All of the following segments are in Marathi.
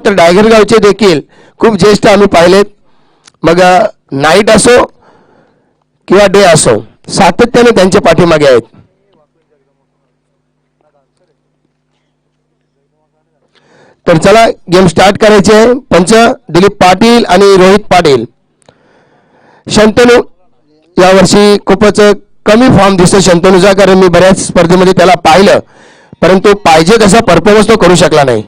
तर डायगर गावचे देखील खूप ज्येष्ठ आम्ही पाहिलेत, मग नाईट असो किंवा डे असो, सातत्याने त्यांच्या पाठीमागे आहेत. तर चला गेम स्टार्ट करायचे आहे. पंच दिलीप पाटील आणि रोहित पाटील. शंतनू यावर्षी खूपच कमी फॉर्म दिसतो शंतनूचा, कारण मी बऱ्याच स्पर्धेमध्ये त्याला पाहिलं, परंतु पाहिजे तसा परफॉर्मन्स तो करू शकला नाही.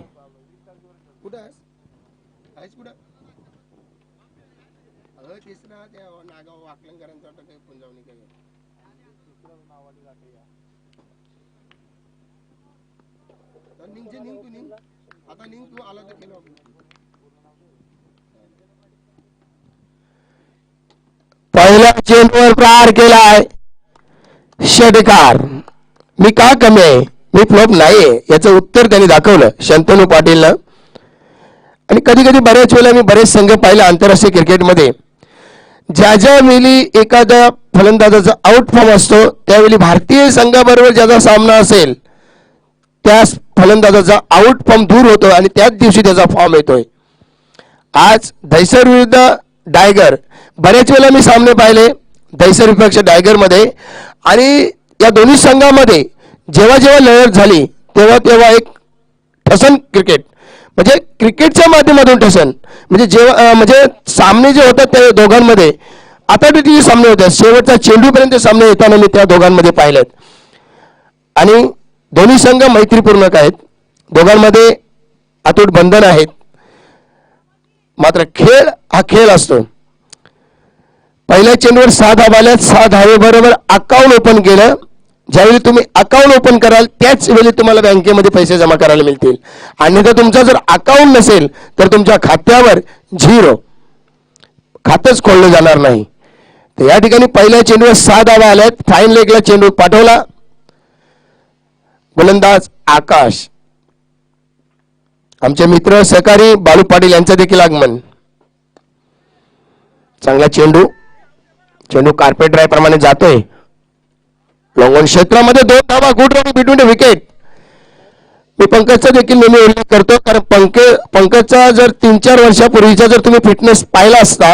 पहिल्या चेंडूवर प्रहार केलाय षटकार. मी का कमी आहे, मी फ्लॉप नाहीये, याचं उत्तर त्यांनी दाखवलं शंतनू पाटीलनं. आणि कधी कधी बऱ्याच वेळेला मी बरेच संघ पाहिले आंतरराष्ट्रीय क्रिकेटमध्ये, ज्या ज्या वेळी एखादा फलंदाजाचा आउट फॉर्म असतो त्यावेळी भारतीय संघाबरोबर ज्याचा सामना असेल त्या फलंदाजाचा आउट फॉर्म दूर होतो आणि त्याच दिवशी त्याचा फॉर्म येतोय. आज दहिसर विरुद्ध डायगर, बऱ्याच वेळेला मी सामने पाहिले दहिसर विपक्ष डायगरमध्ये, आणि या दोन्ही संघामध्ये जेव्हा जेव्हा लढत झाली तेव्हा तेव्हा एक ठसन क्रिकेट, म्हणजे क्रिकेटच्या माध्यमातून ठसन, म्हणजे जेव्हा म्हणजे सामने जे होतात त्या दोघांमध्ये अथॉरिटीचे सामने होतात, शेवटचा चेंडूपर्यंत सामने येताना मी त्या दोघांमध्ये पाहिलेत. आणि दोन्ही संघ मैत्रीपूर्ण आहेत, दोघांमध्ये अतूट बंधन आहेत. मात्र खेळ हा खेळ असतो. पहिल्या चेंडूवर 6 धावा आल्या, 6 धावेबरोबर अकाउंट ओपन केलं. ज्यावेळी तुम्ही अकाउंट ओपन कराल त्याच वेळी तुम्हाला बँकेमध्ये पैसे जमा करायला मिळतील, अन्यथा तुमचा जर अकाउंट नसेल तर तुमच्या खात्यावर 0, खातंच खोललं जाणार नाही. तर या ठिकाणी पहिल्या चेंडूवर 6 धावा आल्यात. फाईन लेगला चेंडू पाठवला, गोलंदाज आकाश. आमचे मित्र सहकारी बालू पाटील यांचं देखील आगमन. चांगला चेंडू, चेंडू कार्पेट ड्राय प्रमाणे जातोय लॉंगॉन क्षेत्रामध्ये. 2 धावा, good run between the wicket. मी पंकजचा देखील नेहमी उल्लेख करतो, कारण पंकजचा जर 3-4 वर्षापूर्वीचा जर तुम्ही फिटनेस पाहिला असता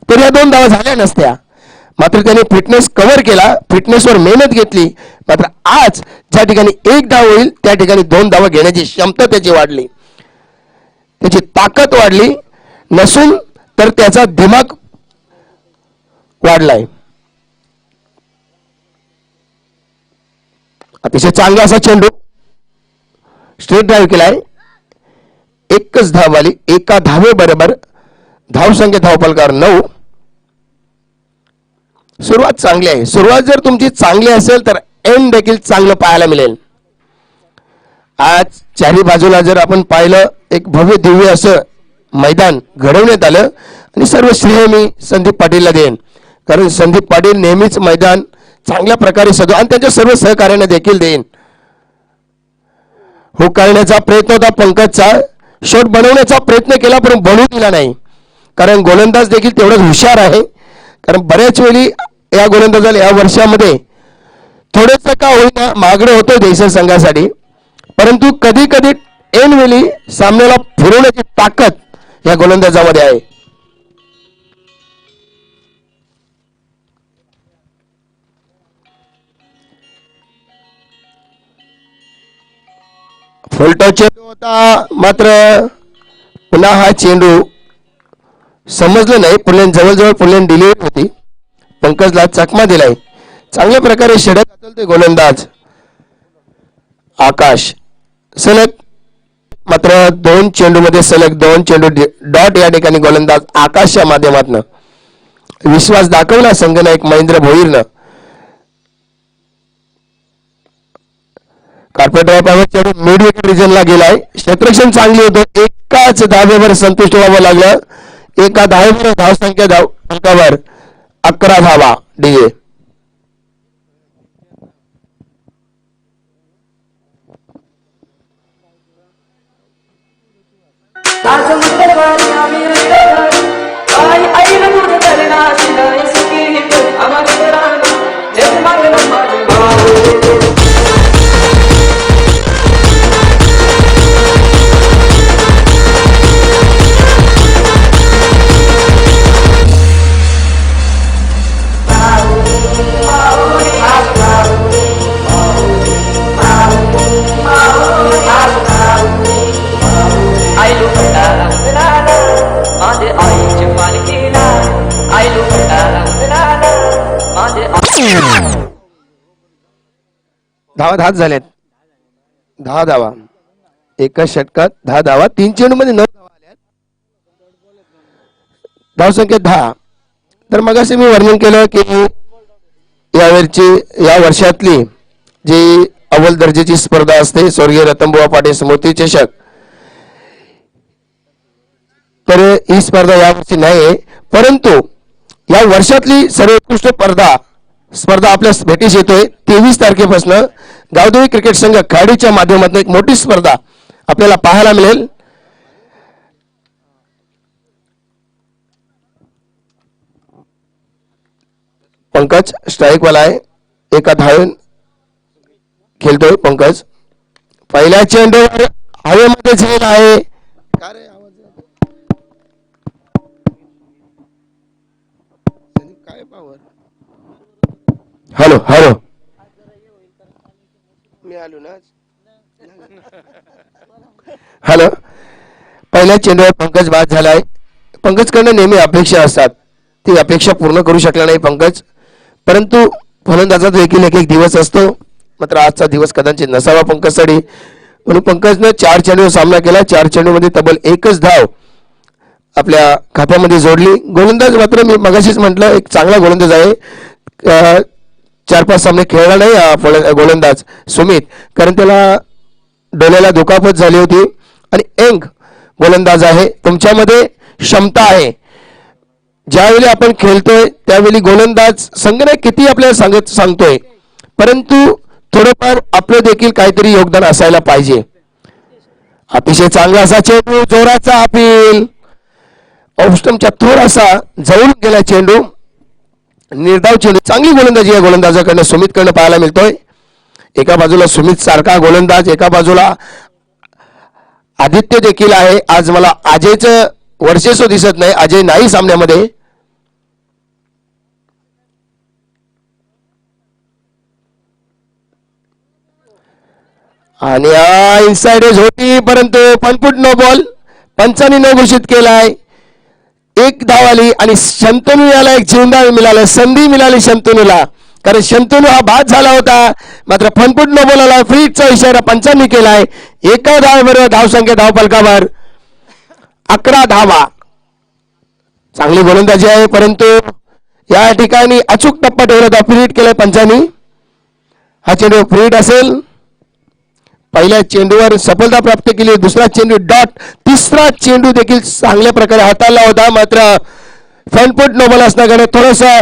तर या 2 धावा झाल्या नसत्या. मात्र त्याने फिटनेस कव्हर केला, फिटनेसवर मेहनत घेतली. मात्र आज ज्या ठिकाणी 1 धाव होईल त्या ठिकाणी 2 धावा घेण्याची क्षमता त्याची वाढली, त्याची ताकद वाढली नसून तर त्याचा दिमाग वाढलाय. अतिशय चांगला असा चेंडू स्ट्रेट ड्राईव्ह केलाय. 1च धाव आली, 1 धावेबरोबर धावसंख्या धावफलकावर 9. सुरुवात चांगली आहे. सुरुवात जर तुमची चांगली असेल तर एंड देखील चांगलं पाहायला मिळेल. आज चारी बाजूला जर आपण पाहिलं एक भव्य दिव्य असं मैदान घडवण्यात आलं, आणि सर्व श्रेय मी संदीप पाटीलला देईन, कारण संदीप पाटील नेहमीच मैदान चांगल्या प्रकारे सजव, आणि त्यांच्या सर्व सहकार्यांना देखील देईन. हुक करण्याचा प्रयत्न होता पंकजचा, शॉट बनवण्याचा प्रयत्न केला पण बनवू दिला नाही, कारण गोलंदाज देखील तेवढंच हुशार आहे. कारण बऱ्याच वेळी या गोलंदाजाला या वर्षामध्ये थोडंसं का होईना मागणं होतं देश संघासाठी, परंतु कधी कधी ऐनवेळी सामन्याला फिरवण्याची ताकद या गोलंदाजामध्ये आहे. फुलटॉस चेंडू होता, मात्र पुन्हा हा चेंडू समजलं नाही. पुढल्या जवळजवळ पुढल्या डिलिव्हरी होती, पंकजला चकमा दिलाय. चांगल्या प्रकारे षटक हाकलते गोलंदाज आकाश. सलग मात्र 2 चेंडूमध्ये सलग 2 चेंडू डॉट या ठिकाणी गोलंदाज आकाशच्या माध्यमातून विश्वास दाखवला संघनायक महेंद्र भोईरनं. कार्पेट ड्राईव्ह चेंडू मिड विकेट रिजनला गेलाय. क्षेत्ररक्षण चांगली होतं, 1च धावेवर संतुष्ट व्हावं लागलं. 1 धावेवर धावसंख्या फलकावर 11 धावा डीए. धावा 10 झाल्यात. 10 धावा एका षटकात. 10 धावा. 3 चेंडू मध्ये 9 धावा आल्यात. धावसंख्या 10. तर मग असे मी वर्णन केलं की या वर्षातली जी अव्वल दर्जाची स्पर्धा असते स्वर्गीय रतनबुवा पाटील स्मृती चषक, तर ही स्पर्धा यावर्षी नाही आहे. परंतु या वर्षातली सर्वोत्कृष्ट स्पर्धा आपल्या भेटीस येतोय. 23 तारखेपासून गावदेवी क्रिकेट संघ खेळाडूच्या माध्यमातून एक मोठी स्पर्धा आपल्याला पाहायला मिळेल. पंकज स्ट्राईक वाला आहे. एका धावेन खेळतोय पंकज. पहिल्या चेंडूवर हवेमध्ये झेल आहे. हॅलो हॅलो मी आलो ना. हॅलो. पहिल्या चेंडूवर पंकज बाद झालाय. पंकजकडनं नेहमी अपेक्षा असतात, ती अपेक्षा पूर्ण करू शकला नाही पंकज. परंतु फलंदाजाचा देखील एक दिवस असतो. मात्र आजचा दिवस कदाचित नसावा पंकजसाठी. म्हणून पंकजनं 4 चेंडूवर सामना केला. 4 चेंडूमध्ये तब्बल 1च धाव आपल्या खात्यामध्ये जोडली. गोलंदाज मात्र मी मगाशीच म्हटलं एक चांगला गोलंदाज आहे. 4-5 सामने खेळला नाही हा गोलंदाज सुमित, कारण त्याला डोळ्याला दुखापत झाली होती. आणि यंग गोलंदाज आहे. तुमच्यामध्ये क्षमता आहे. ज्यावेळी आपण खेळतोय त्यावेळी गोलंदाज संघ किती आपल्याला सांगतोय, परंतु थोडंफार आपलं देखील काहीतरी योगदान असायला पाहिजे. अतिशय चांगला असा चेंडू, जोराचा अपील, ऑफस्टंपच्या थोडासा जवळून गेला चेंडू, निर्धाव चेंडू. चांगली गोलंदाजी या गोलंदाजाकडनं सुमितकडनं पाहायला मिळतोय. एका बाजूला सुमित सारखा गोलंदाज, एका बाजूला आदित्य देखील आहे. आज मला अजयचं वर्चस्व दिसत नाही. अजय नाही सामन्यामध्ये. आणि इनसाइड एज होती, परंतु पनपुट नो बॉल. पंचांनी न घोषित केलाय. 1 धाव आली आणि शंतनू याला एक जीवनदान मिळालं, संधी मिळाली शंतनूला, कारण शंतनू हा बाद झाला होता. मात्र फनपुट नो बॉल आला. फ्रीजचा इशारा पंचांनी केलाय. एका धावेबरोबर धावसंख्या धावफलकावर 11 धावा. चांगली गोलंदाजी आहे, परंतु या ठिकाणी अचूक टप्पा ठेवला. फ्रीट केलाय पंचांनी. हा चेंडू फ्रीट असेल. पहिल्या चेंडूवर सफलता प्राप्त केली. दुसरा चेंडू डॉट. तिसरा चेंडू देखील चांगल्या प्रकारे हाताळला होता. मात्र फ्रंटफूट नोबल असण्याकडे थोडंसं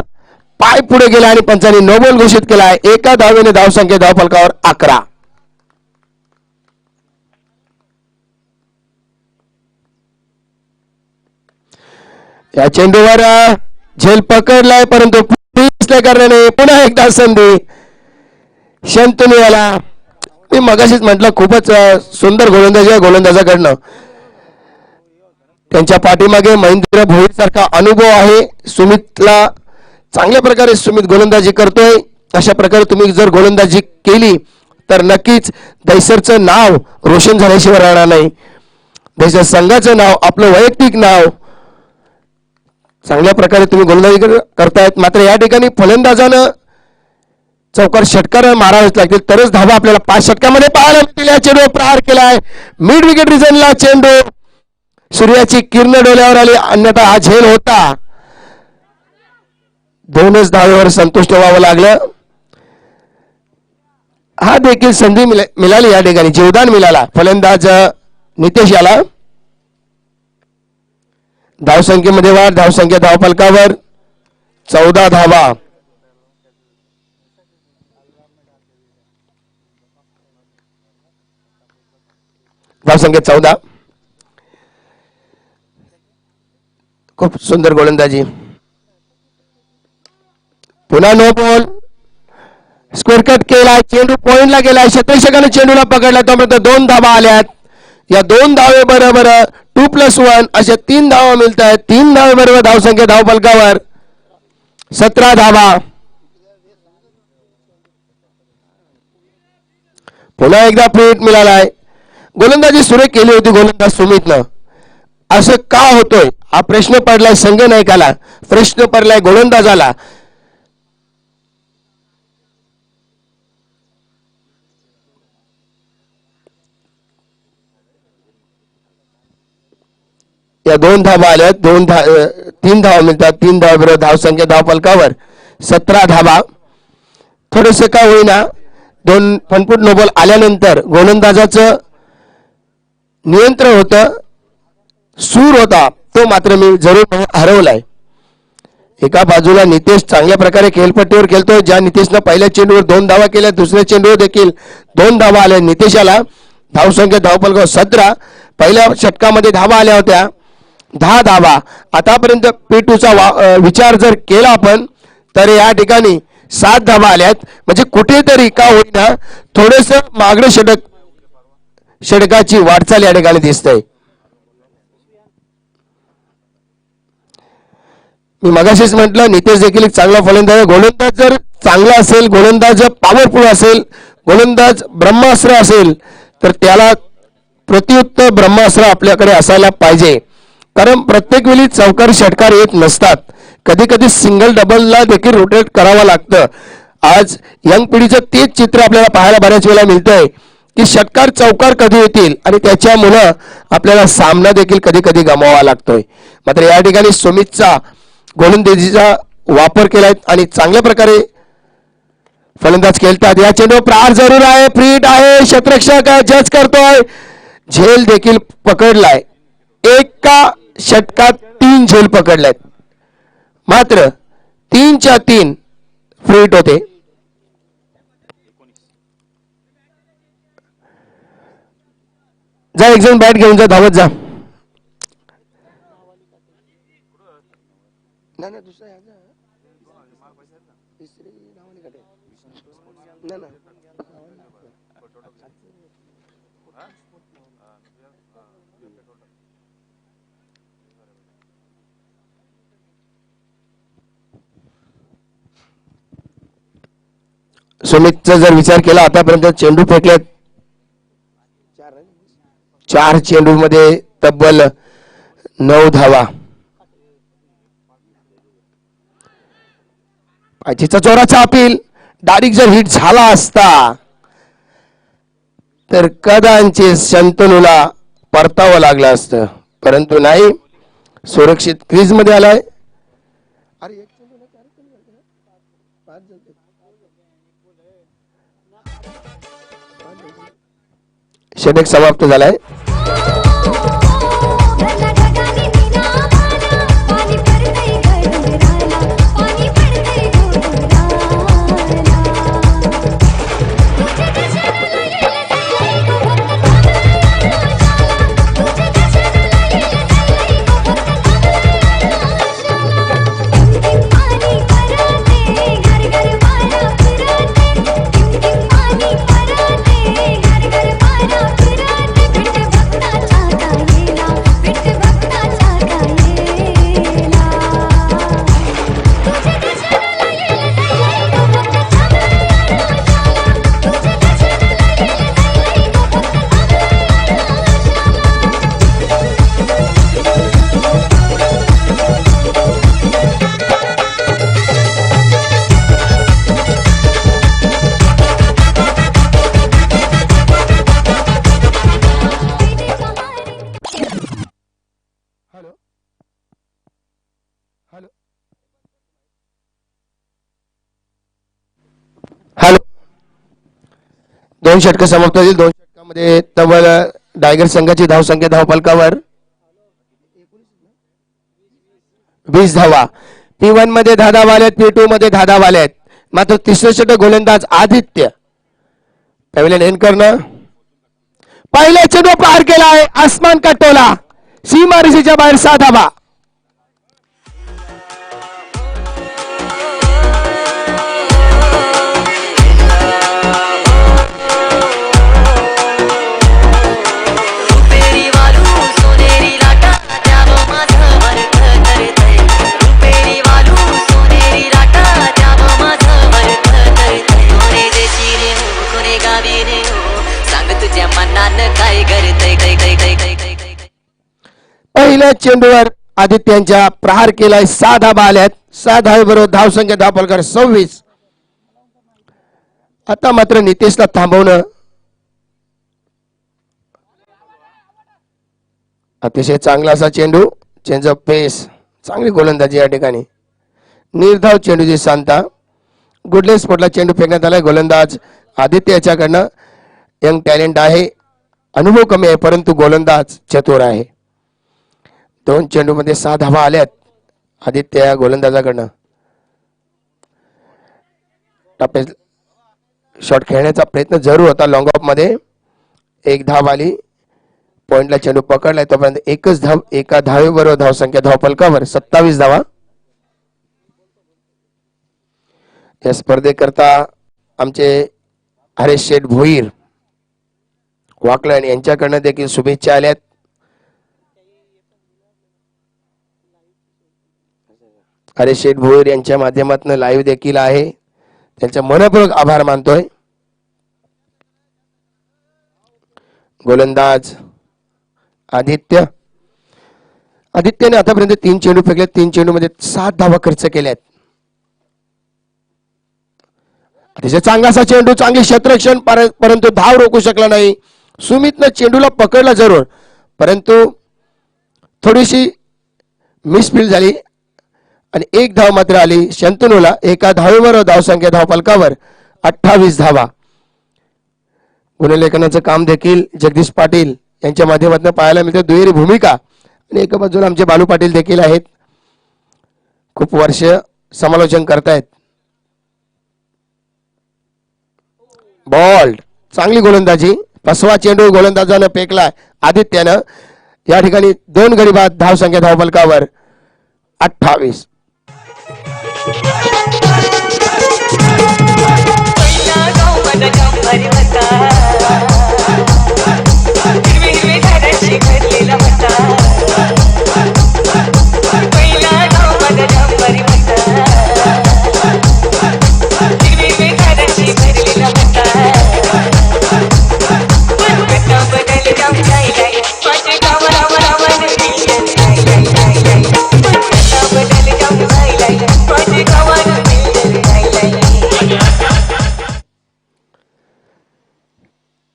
पाय पुढे गेला आणि पंचांनी नोबल घोषित केला आहे. एका धावेने धावसंख्या धावफलकावर 11. या चेंडूवर झेल पकडलाय, परंतु कारणाने पुन्हा एकदा संधी शंतनू याला. मी मगाशीच म्हटलं खूपच सुंदर गोलंदाजी आहे गोलंदाजाकडनं. त्यांच्या पाठीमागे महेंद्र भोईर सारखा अनुभव आहे. सुमितला चांगल्या प्रकारे सुमित गोलंदाजी करतोय. अशा प्रकारे तुम्ही जर गोलंदाजी केली तर नक्कीच दैसरचं नाव रोशन झाल्याशिवाय राहणार नाही. दैसर संघाचं नाव, आपलं वैयक्तिक नाव, चांगल्या प्रकारे तुम्ही गोलंदाजी करतायत. मात्र या ठिकाणी फलंदाजानं चौकार षटकार मारावेच लागतील, तरच धावा आपल्याला 5 षटकामध्ये पाहायला मिळतील. या चेंडूवर प्रहार केलाय. मिड विकेट रिजनला चेंडू, सूर्याची किरण डोळ्यावर आली, अन्यथा हा झेल होता. 2च धावेवर संतुष्ट व्हावं लागलं. हा देखील संधी मिळाली. या ठिकाणी जीवदान मिळाला फलंदाज नितेश याला. धावसंख्येमध्ये वाढ. धावसंख्या धावफलकावर 14 धावा. धावसंख्या 14. खूप सुंदर गोलंदाजी. पुन्हा नो बॉल. स्कोर कट केला. चेंडू पॉइंटला गेला. शतरक्षकाने चेंडूला पकडला. त्यामुळे 2 धावा आल्यात. या 2 धावे बरोबर 2+1 अशा 3 धावा मिळत आहेत. 3 धावे बरोबर धावसंख्या धावफलकावर 17 धावा. पुन्हा एकदा फ्रीट मिळालाय. गोलंदाजी सुरेख केली होती गोलंदाज सुमितनं. असं का होतोय हा प्रश्न पडलाय संघ नायकाला, प्रश्न पडलाय गोलंदाजाला. या 2 धावा आल्या, 3 धावा मिळतात. 3 धावा बरोबर धावसंख्या धावफलकावर 17 धावा. थोडेसे का होईना 2 फनफूट नो बॉल आल्यानंतर गोलंदाजाचं नियंत्रण होतं, सूर होता, तो मात्र मी जरूर हरवलाय. एका बाजूला नितेश चांगल्या प्रकारे खेळपट्टीवर खेळतोय. ज्या नितेशनं पहिल्या चेंडूवर 2 धावा केल्या, दुसऱ्या चेंडूवर देखील 2 धावा आल्या. नितेशाला धावसंख्या धावफलकावर 17. पहिल्या षटकामध्ये धावा आल्या होत्या 10 धावा. आतापर्यंत P2चा विचार जर केला आपण तर या ठिकाणी 7 धावा आल्यात. म्हणजे कुठेतरी का होईना थोडस मागणं षटकाची वाटचाल या ठिकाणी दिसतंय. मी मगाशीच म्हटलं नितेश देखील एक चांगला फलंदाज आहे. गोलंदाज जर चांगला असेल, गोलंदाज जर पॉवरफुल असेल, गोलंदाज ब्रह्मास्त्र असेल तर त्याला प्रत्युत्तर ब्रह्मास्त्र आपल्याकडे असायला पाहिजे. कारण प्रत्येक वेळी चौकार षटकार येत नसतात. कधी कधी सिंगल डबलला देखील रोटेट करावं लागतं. आज यंग पिढीचं तेच चित्र आपल्याला पाहायला बऱ्याच वेळा मिळतंय की षटकार चौकार कधी येतील आणि त्याच्यामुळं आपल्याला सामना देखील कधी कधी गमावावा लागतोय. मात्र या ठिकाणी सुमितचा गोलंदाजीचा वापर केलाय आणि चांगल्या प्रकारे फलंदाज खेळतात. या चेंडू प्रहार जरूर आहे, फ्रीट आहे, क्षेत्ररक्षक जज करतोय, झेल देखील पकडलाय. एका षटकात 3 झेल पकडल्यात, मात्र 3च्या 3 फ्रीट होते. जा एक जण बॅट घेऊन जा, धावत जा. सुमितचा जर विचार केला आतापर्यंत चेंडू फेकल्यात 4 चेंडू मध्ये तब्बल 9 धावा. पायचीचा जोराचा अपील डायरेक्ट जर हिट झाला असता तर कदाचित शंतनूला परतावं लागलं असतं, परंतु नाही, सुरक्षित क्रीज मध्ये आलाय. षटक समाप्त झालाय. हॅलो, 2 षटक समाप्त होतील. 2 षटकामध्ये तब्बल टायगर संघाची धावसंख्या धावफलकावर 20 धावा. P1 मध्ये 10 धावा आल्यात, P2 मध्ये 10 धावा आल्यात. मात्र तिसरे षटक गोलंदाज आदित्य पॅव्हिलियन एंड करणं. पहिल्या चेंडू पार केला आहे, आसमान का टोला, सीमारेषेच्या बाहेर 6 धावा. पहिल्या चेंडूवर आदित्यांच्या प्रहार केलाय, 6 धावा आल्यात. 6 धावेबरोबर धावसंख्या धावफलकावर 26. आता मात्र नितेशला थांबवणं अतिशय चांगला असा चेंडू, चेंज ऑफ पेस, चांगली गोलंदाजी या ठिकाणी. निर्धाव चेंडूची सांगता. गुडले स्पॉटला चेंडू फेकण्यात आलाय. गोलंदाज आदित्य याच्याकडनं. यंग टॅलेंट आहे, अनुभव कमी आहे, परंतु गोलंदाज चतुर आहे. 2 चेंडूमध्ये 6 धावा आल्यात आदित्य या गोलंदाजाकडनं. टप्पे शॉट खेळण्याचा प्रयत्न जरूर होता. लॉंग ऑफ मध्ये 1 धाव आली. पॉइंटला चेंडू पकडलाय तोपर्यंत एकच धाव, एका धावेबरोबर धावसंख्या धावफलकावर 27 धावा. या स्पर्धेकरता आमचे हरेश शेठ भोईर वाकलन यांच्याकडनं देखील शुभेच्छा आल्यात. हरेश शेठ भोईर यांच्या माध्यमातून लाईव्ह देखील आहे. त्यांचा मनपूर्वक आभार मानतोय. गोलंदाज आदित्य. आदित्यने आतापर्यंत 3 चेंडू फेकले. 3 चेंडू मध्ये 7 धावा खर्च केल्यात. अतिशय चांगला असा चेंडू, चांगली क्षेत्ररक्षण, परंतु धाव रोखू शकला नाही. सुमितनं चेंडूला पकडला जरूर, परंतु थोडीशी मिसफील झाली आणि 1 धाव मात्र आली शंतनूला. एका धावेवर धावसंख्या धावफलकावर 28 धावा. गुणलेखनाचं काम देखील जगदीश पाटील यांच्या माध्यमातून पाहायला मिळते. दुहेरी भूमिका. आणि एका बाजूला आमचे बालू पाटील देखील आहेत, खूप वर्ष समालोचन करतायत. बॉल्ड, चांगली गोलंदाजी. 5वा चेंडू गोलंदाजानं फेकलाय आदित्यानं. या ठिकाणी 2 गडी बाद. धावसंख्या धावफलकावर 28.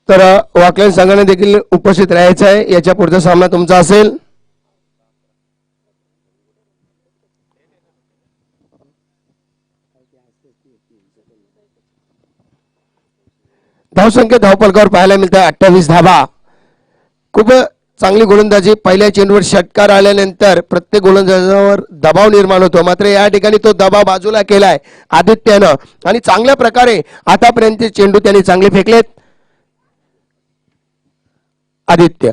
तर वाकलन संघाने देखील उपस्थित राहायचं आहे. याच्या पुढचा सामना तुमचा असेल. धावसंख्या धावफलकावर पाहायला मिळते 28 धावा. खूप चांगली गोलंदाजी. पहिल्या चेंडूवर षटकार आल्यानंतर प्रत्येक गोलंदाजावर दबाव निर्माण होतो, मात्र या ठिकाणी तो दबाव बाजूला केलाय आदित्यनं आणि चांगल्या प्रकारे आतापर्यंत चेंडू त्यांनी चांगले फेकलेत. आदित्य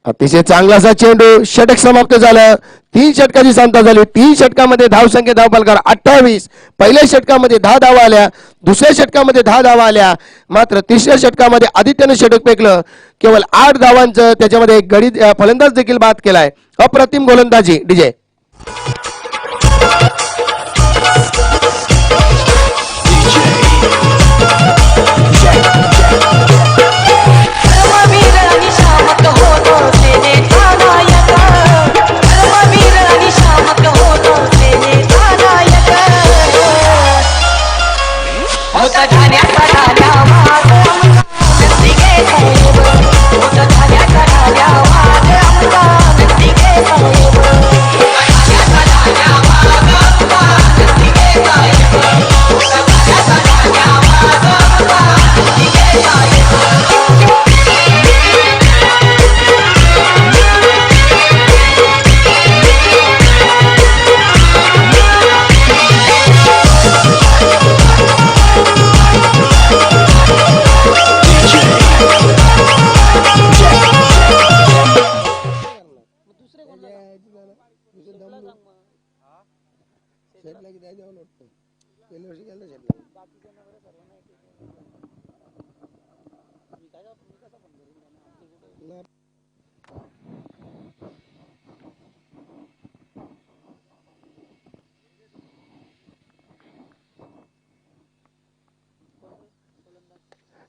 अतिशय चांगला असा चेंडू. षटक समाप्त झालं. 3 षटकाची सांगता झाली. 3 षटकामध्ये धावसंख्या धावफलकावर 28. पहिल्या षटकामध्ये 10 धावा आल्या, दुसऱ्या षटकामध्ये 10 धावा आल्या, मात्र तिसऱ्या षटकामध्ये आदित्यने षटक फेकलं. केवळ 8 धावांचं त्याच्यामध्ये एक गडी फलंदाज देखील बाद केलाय. अप्रतिम गोलंदाजी डीजे.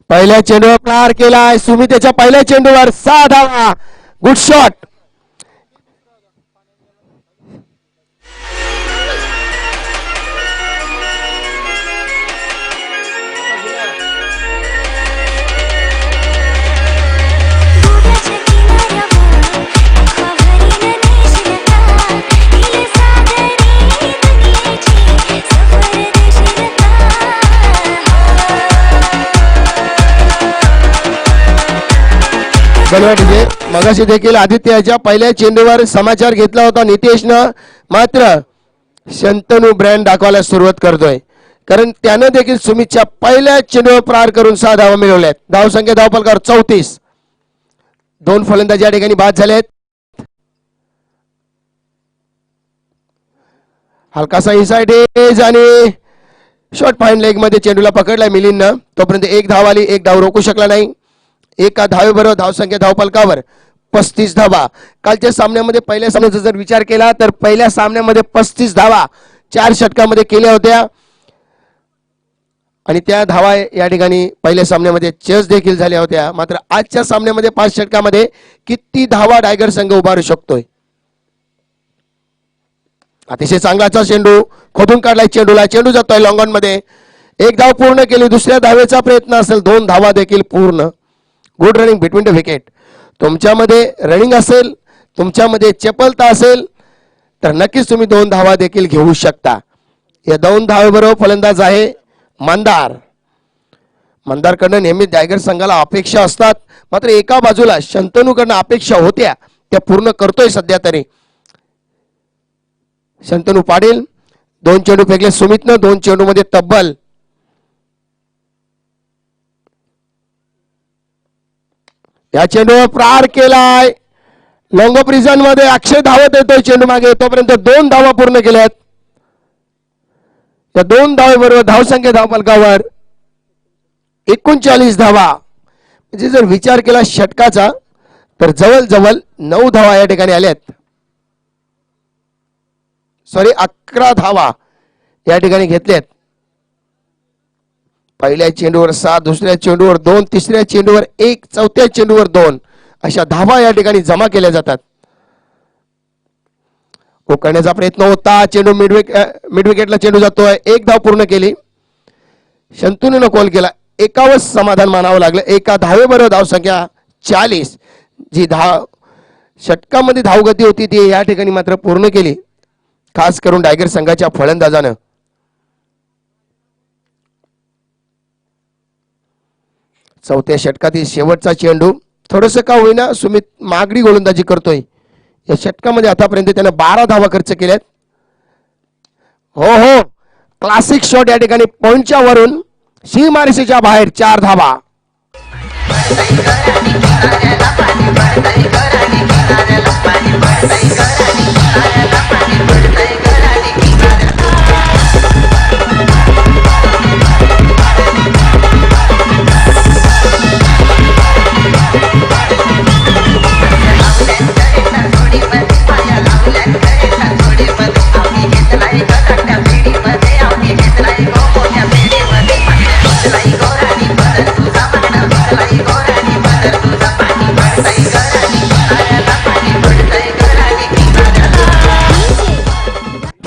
पहिल्या चेंडूवर प्रहार केलाय सुमितेच्या. पहिल्या चेंडूवर 6 धावा. Good shot. अंगणवाडीचे मगाशी देखील आदित्याच्या पहिल्या चेंडूवर समाचार घेतला होता नितेशनं, मात्र शंतनू ब्रँड दाखवायला सुरुवात करतोय, कारण त्यानं देखील सुमितच्या पहिल्या चेंडूवर प्रहार करून 6 धावा मिळवल्यात. धावसंख्या धावफलकावर 34. 2 फलंदाज या ठिकाणी बाद झालेत. हलकासा इनसाइड एज आणि शॉर्ट फाईन लेग मध्ये चेंडूला पकडलाय मिलिंदनं. तोपर्यंत 1 धाव आली, 1 धाव रोखू शकला नाही. एका धावेबरोबर धावसंख्या धावफलकावर 35 धावा. कालच्या सामन्यामध्ये पहिल्या सामन्याचा जर विचार केला तर पहिल्या सामन्यामध्ये 35 धावा 4 षटकामध्ये केल्या होत्या आणि त्या धावा या ठिकाणी पहिल्या सामन्यामध्ये चेस देखील झाल्या होत्या. मात्र आजच्या सामन्यामध्ये 5 षटकामध्ये किती धावा टायगर संघ उभारू शकतोय. अतिशय चांगलाचा चेंडू खोदून काढलाय चेंडूला, चेंडू जातोय लॉंग ऑन मध्ये. 1 धाव पूर्ण केली, दुसऱ्या धावेचा प्रयत्न असेल, 2 धावा देखील पूर्ण. Good running between the wicket. तुमच्यामध्ये रनिंग असेल, तुमच्यामध्ये चपलता असेल तर नक्कीच तुम्ही 2 धावा देखील घेऊ शकता. या 2 धावेबरोबर फलंदाज आहे मंदार. मंदारकडनं नेहमी टायगर संघाला अपेक्षा असतात, मात्र एका बाजूला शंतनूकडनं अपेक्षा होत्या त्या पूर्ण करतोय सध्या तरी. शंतनू पाटील 2 चेंडू फेकले सुमितनं, 2 चेंडू मध्ये तब्बल या चेंडूवर प्रहार केलाय. लॉंग ऑफ रिझन मध्ये अक्षय धावत येतोय चेंडू मागे, तोपर्यंत 2 धावा पूर्ण केल्यात. या 2 धावेबरोबर धावसंख्या धावफलकावर 39 धावा. म्हणजे जर विचार केला षटकाचा तर जवळजवळ 9 धावा या ठिकाणी आल्यात. 11 धावा या ठिकाणी घेतल्यात. पहिल्या चेंडूवर 7, दुसऱ्या चेंडूवर 2, तिसऱ्या चेंडूवर 1, चौथ्या चेंडूवर 2 अशा धावा या ठिकाणी जमा केल्या जातात. उकळण्याचा प्रयत्न होता, चेंडू मिड विकेटला चेंडू जातोय. 1 धाव पूर्ण केली. शंतनूनं कॉल केला, 51 समाधान मानावं लागलं. एका धावेबरोबर धावसंख्या 40. जी षटकामध्ये धावगती होती ती या ठिकाणी मात्र पूर्ण केली, खास करून टायगर संघाच्या फलंदाजानं. चौथ्या षटकातील शेवटचा चेंडू. थोडंसं का होईना सुमित मागडी गोलंदाजी करतोय. या षटकामध्ये आतापर्यंत त्यानं 12 धावा खर्च केल्यात. हो, क्लासिक शॉट या ठिकाणी पॉइंटच्या वरून सीमारेषेच्या बाहेर 4 धावा.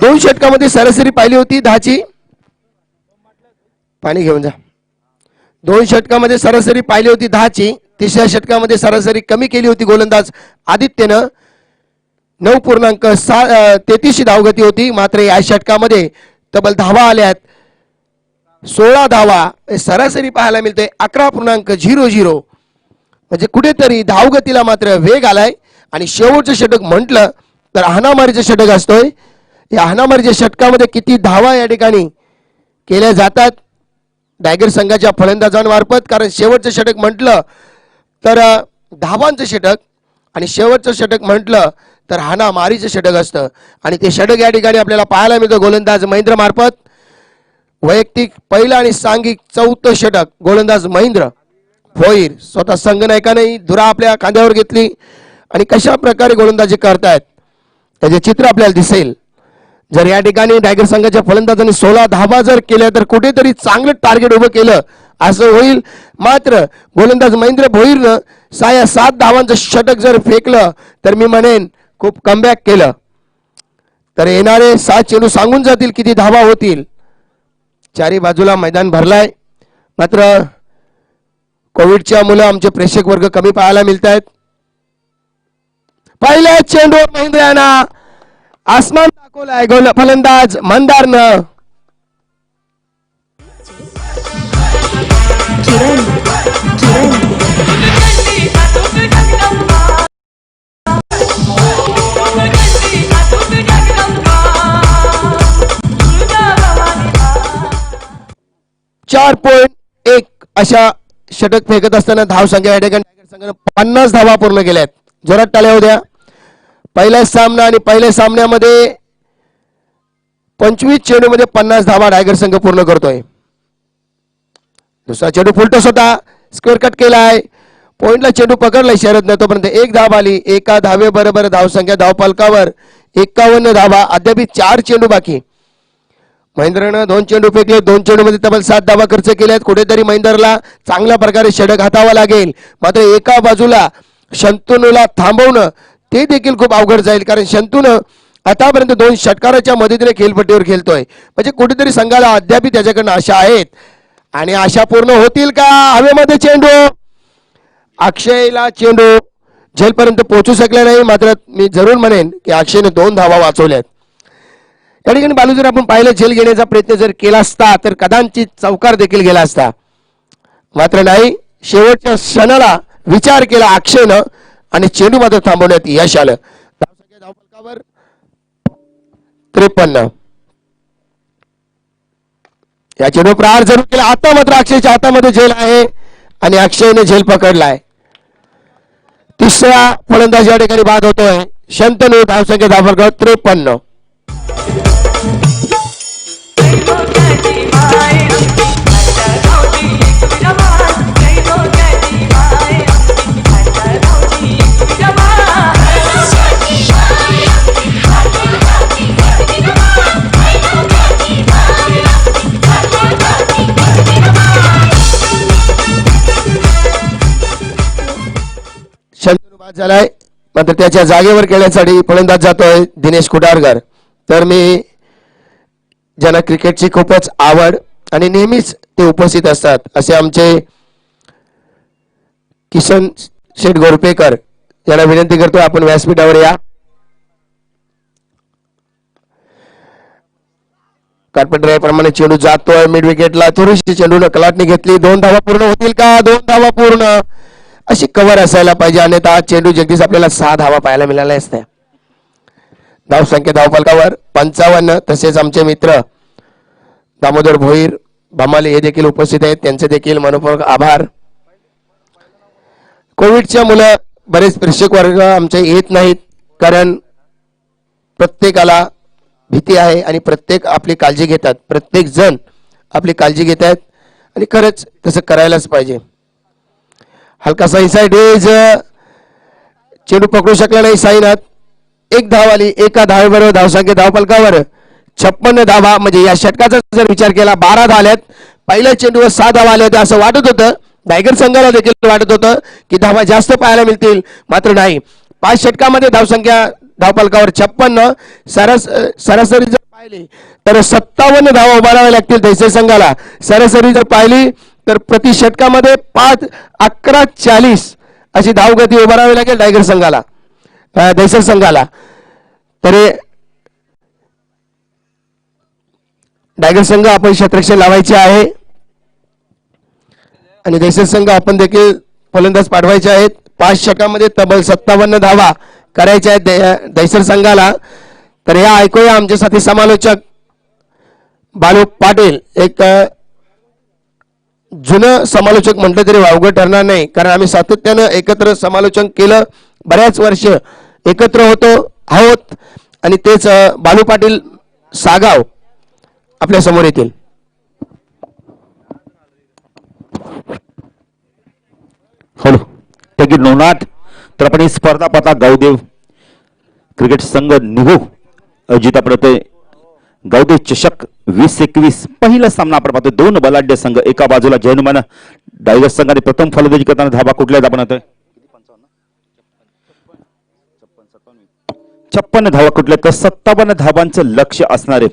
दोन षटकामध्ये सरासरी पाहिली होती 10ची. पाणी घेऊन जा. 2 षटकामध्ये सरासरी पाहिली होती 10ची. तिसऱ्या षटकामध्ये सरासरी कमी केली होती गोलंदाज आदित्यनं. 9.33 धावगती होती. मात्र या षटकामध्ये तब्बल धावा आल्यात 16 धावा. सरासरी पाहायला मिळते 11.00. म्हणजे कुठेतरी धावगतीला मात्र वेग आलाय. आणि शेवटचं षटक म्हटलं तर हाणामारीचं षटक असतोय. या हाणामारीच्या षटकामध्ये किती धावा या ठिकाणी केल्या जातात टायगर संघाच्या फलंदाजांमार्फत, कारण शेवटचं षटक म्हटलं तर धावांचं षटक आणि शेवटचं षटक म्हटलं तर हाणामारीचं षटक असतं. आणि ते षटक या ठिकाणी आपल्याला पाहायला मिळतं गोलंदाज महेंद्र मार्फत. वैयक्तिक पहिलं आणि सांघिक 4थं षटक गोलंदाज महेंद्र भोईर. स्वतः संघनायकाने धुरा आपल्या खांद्यावर घेतली आणि कशा प्रकारे गोलंदाजी करतायत त्याचे चित्र आपल्याला दिसेल. जर या ठिकाणी टायगर संघाच्या फलंदाजांनी 16 धावा जर केल्या तर कुठेतरी चांगलं टार्गेट उभं केलं असं होईल. मात्र गोलंदाज महेंद्र भोईरनं 7 धावांचं षटक जर फेकलं तर मी म्हणेन खूप कमबॅक केलं. तर येणारे 7 चेंडू सांगून जातील किती धावा होतील. चारी बाजूला मैदान भरलाय. मात्र कोविडच्या मुलं आमचे प्रेक्षक वर्ग कमी पाहायला मिळत आहेत. पहिल्या चेंडूवर महेंद्र यांना आसमान दाखवलाय फलंदाज मंदारनं. किरण 4.1 अशा षटक फेकत असताना धाव संख्या या ठिकाणी टायगर संघाने 50 धावा पूर्ण केल्यात. जोरात टाळ्या होऊ द्या. पहिला सामना आणि पहिल्या सामन्यामध्ये 25 चेंडूमध्ये 50 धावा टायगर संघ पूर्ण करतोय. दुसरा चेंडू फुलटॉस होता, स्क्वेअर कट केलाय, पॉइंटला चेंडू पकडलाय शरद न, तोपर्यंत एक धाव आली. एका धावे बरोबर धावसंख्या धावफलकावर 51 धावा. अद्याप 4 चेंडू बाकी. महेंद्रनं 2 चेंडू फेकले, 2 चेंडूमध्ये तब्बल 7 धावा खर्च केल्यात. कुठेतरी महेंद्रला चांगल्या प्रकारे षटक हातावा लागेल. मात्र एका बाजूला शंतनूला थांबवणं ते देखील खूप अवघड जाईल, कारण शंतनू आतापर्यंत 2 षटकाराच्या मदतीने खेळपट्टीवर खेळतोय. म्हणजे कुठेतरी संघाला अद्याप त्याच्याकडनं आशा आहेत आणि आशा पूर्ण होतील का? हवेमध्ये चेंडू, अक्षयला चेंडू झेलपर्यंत पोहोचू शकले नाही. मात्र मी जरूर म्हणेन की अक्षयने 2 धावा वाचवल्यात. या ठिकाणी बालू जर आपण पाहिलं, झेल घेण्याचा प्रयत्न जर केला असता तर कदाचित चौकार देखील गेला असता. मात्र नाही, शेवटच्या क्षणाला विचार केला अक्षयनं आणि चेंडू मात्र थांबवण्यात यश आलं. धावसंख्या धावफलकावर 53. या चेंडू प्रहार जरूर केला. आता मात्र अक्षयच्या हातामध्ये झेल आहे आणि अक्षयने झेल पकडलाय. तिसरा फलंदाज या ठिकाणी बाद होतोय. शंतनू धावसंख्या धावफलकावर 53. शंतनू बाद झालाय. मात्र त्याच्या जागेवर खेळण्यासाठी फलंदाज जातोय दिनेश कुडारकर. तर मी ज्यांना क्रिकेटची खूपच आवड आणि नेहमीच ते उपस्थित असतात असे आमचे किशन शेठ गोरपेकर यांना विनंती करतो, आपण व्यासपीठावर या. कार्पेंटर प्रमाणे चेंडू जातोय मिड विकेटला. थोडीशी चेंडूने कलाटणी घेतली. 2 धावा पूर्ण होतील का? 2 धावा पूर्ण. अशी कव्हर असायला पाहिजे, अन्यथा चेंडू जगदीश आपल्याला 6 धावा पाहायला मिळाल्या असत्या. धाव संख्या धावफलकावर 55. तसेच आमचे मित्र दामोदर भोईर भामाले हे देखील उपस्थित आहेत, त्यांचे देखील मनपूर्वक आभार. कोविडच्या मुलं बरेच प्रेक्षक वर्ग आमचे येत नाहीत, कारण प्रत्येकाला भीती आहे आणि प्रत्येक आपली काळजी घेतात. प्रत्येक जण आपली काळजी घेत आहेत आणि खरंच तसं करायलाच पाहिजे. हलकासा इनसाइड एज, चेंडू पकडू शकला नाही साईनाथ. 1 धाव आली. एका धावेबरोबर धावसंख्या धावफलकावर 56 धावा. म्हणजे या षटकाचा जर विचार केला 12 धावल्यात. पहिल्या चेंडूवर 6 धावा आल्या होत्या असं वाटत होतं. टायगर संघाला देखील वाटत होतं की धावा जास्त पाहायला मिळतील, मात्र नाही. 5 षटकामध्ये धावसंख्या धावफलकावर 56. सरासरी जर पाहिली तर 57 धावा उभाराव्या लागतील दैसर संघाला. सरासरी जर पाहिली तर प्रति षटकामध्ये 5-11-40 अशी धावगती उभारावी लागेल टायगर संघाला, दैसर संघाला. तर टायगर संघ आपण क्षेत्ररक्षण लावायचे आहे आणि दैसर संघ आपण देखील फलंदाज पाठवायचे आहेत. 5 षटकामध्ये तब्बल 57 धावा करायच्या आहेत दैसर संघाला. तर या ऐकूया आमचे साथी समालोचक बालू पाटील. एक जुनं समालोचक म्हटलं तरी वावगं ठरणार नाही, कारण आम्ही सातत्यानं एकत्र समालोचन केलं. बऱ्याच वर्ष एकत्र आहोत आणि तेच बालू पाटील सागाव आपल्या समोर येतील. हॅलो, टेक नोनाट. तर आपण ही स्पर्धा पाहता गावदेव क्रिकेट संघ निघू अजित आपण गावदेव चषक 2021 पहिला सामना आपण पाहतो. 2 बलाढ्य संघ, एका बाजूला जयनुमान टायगर संघाने प्रथम फलंदाजी करताना धाबा कुठल्या आपण येतोय 56 धावा कुठल्या, तर 57 धावांचं लक्ष असणार आहे.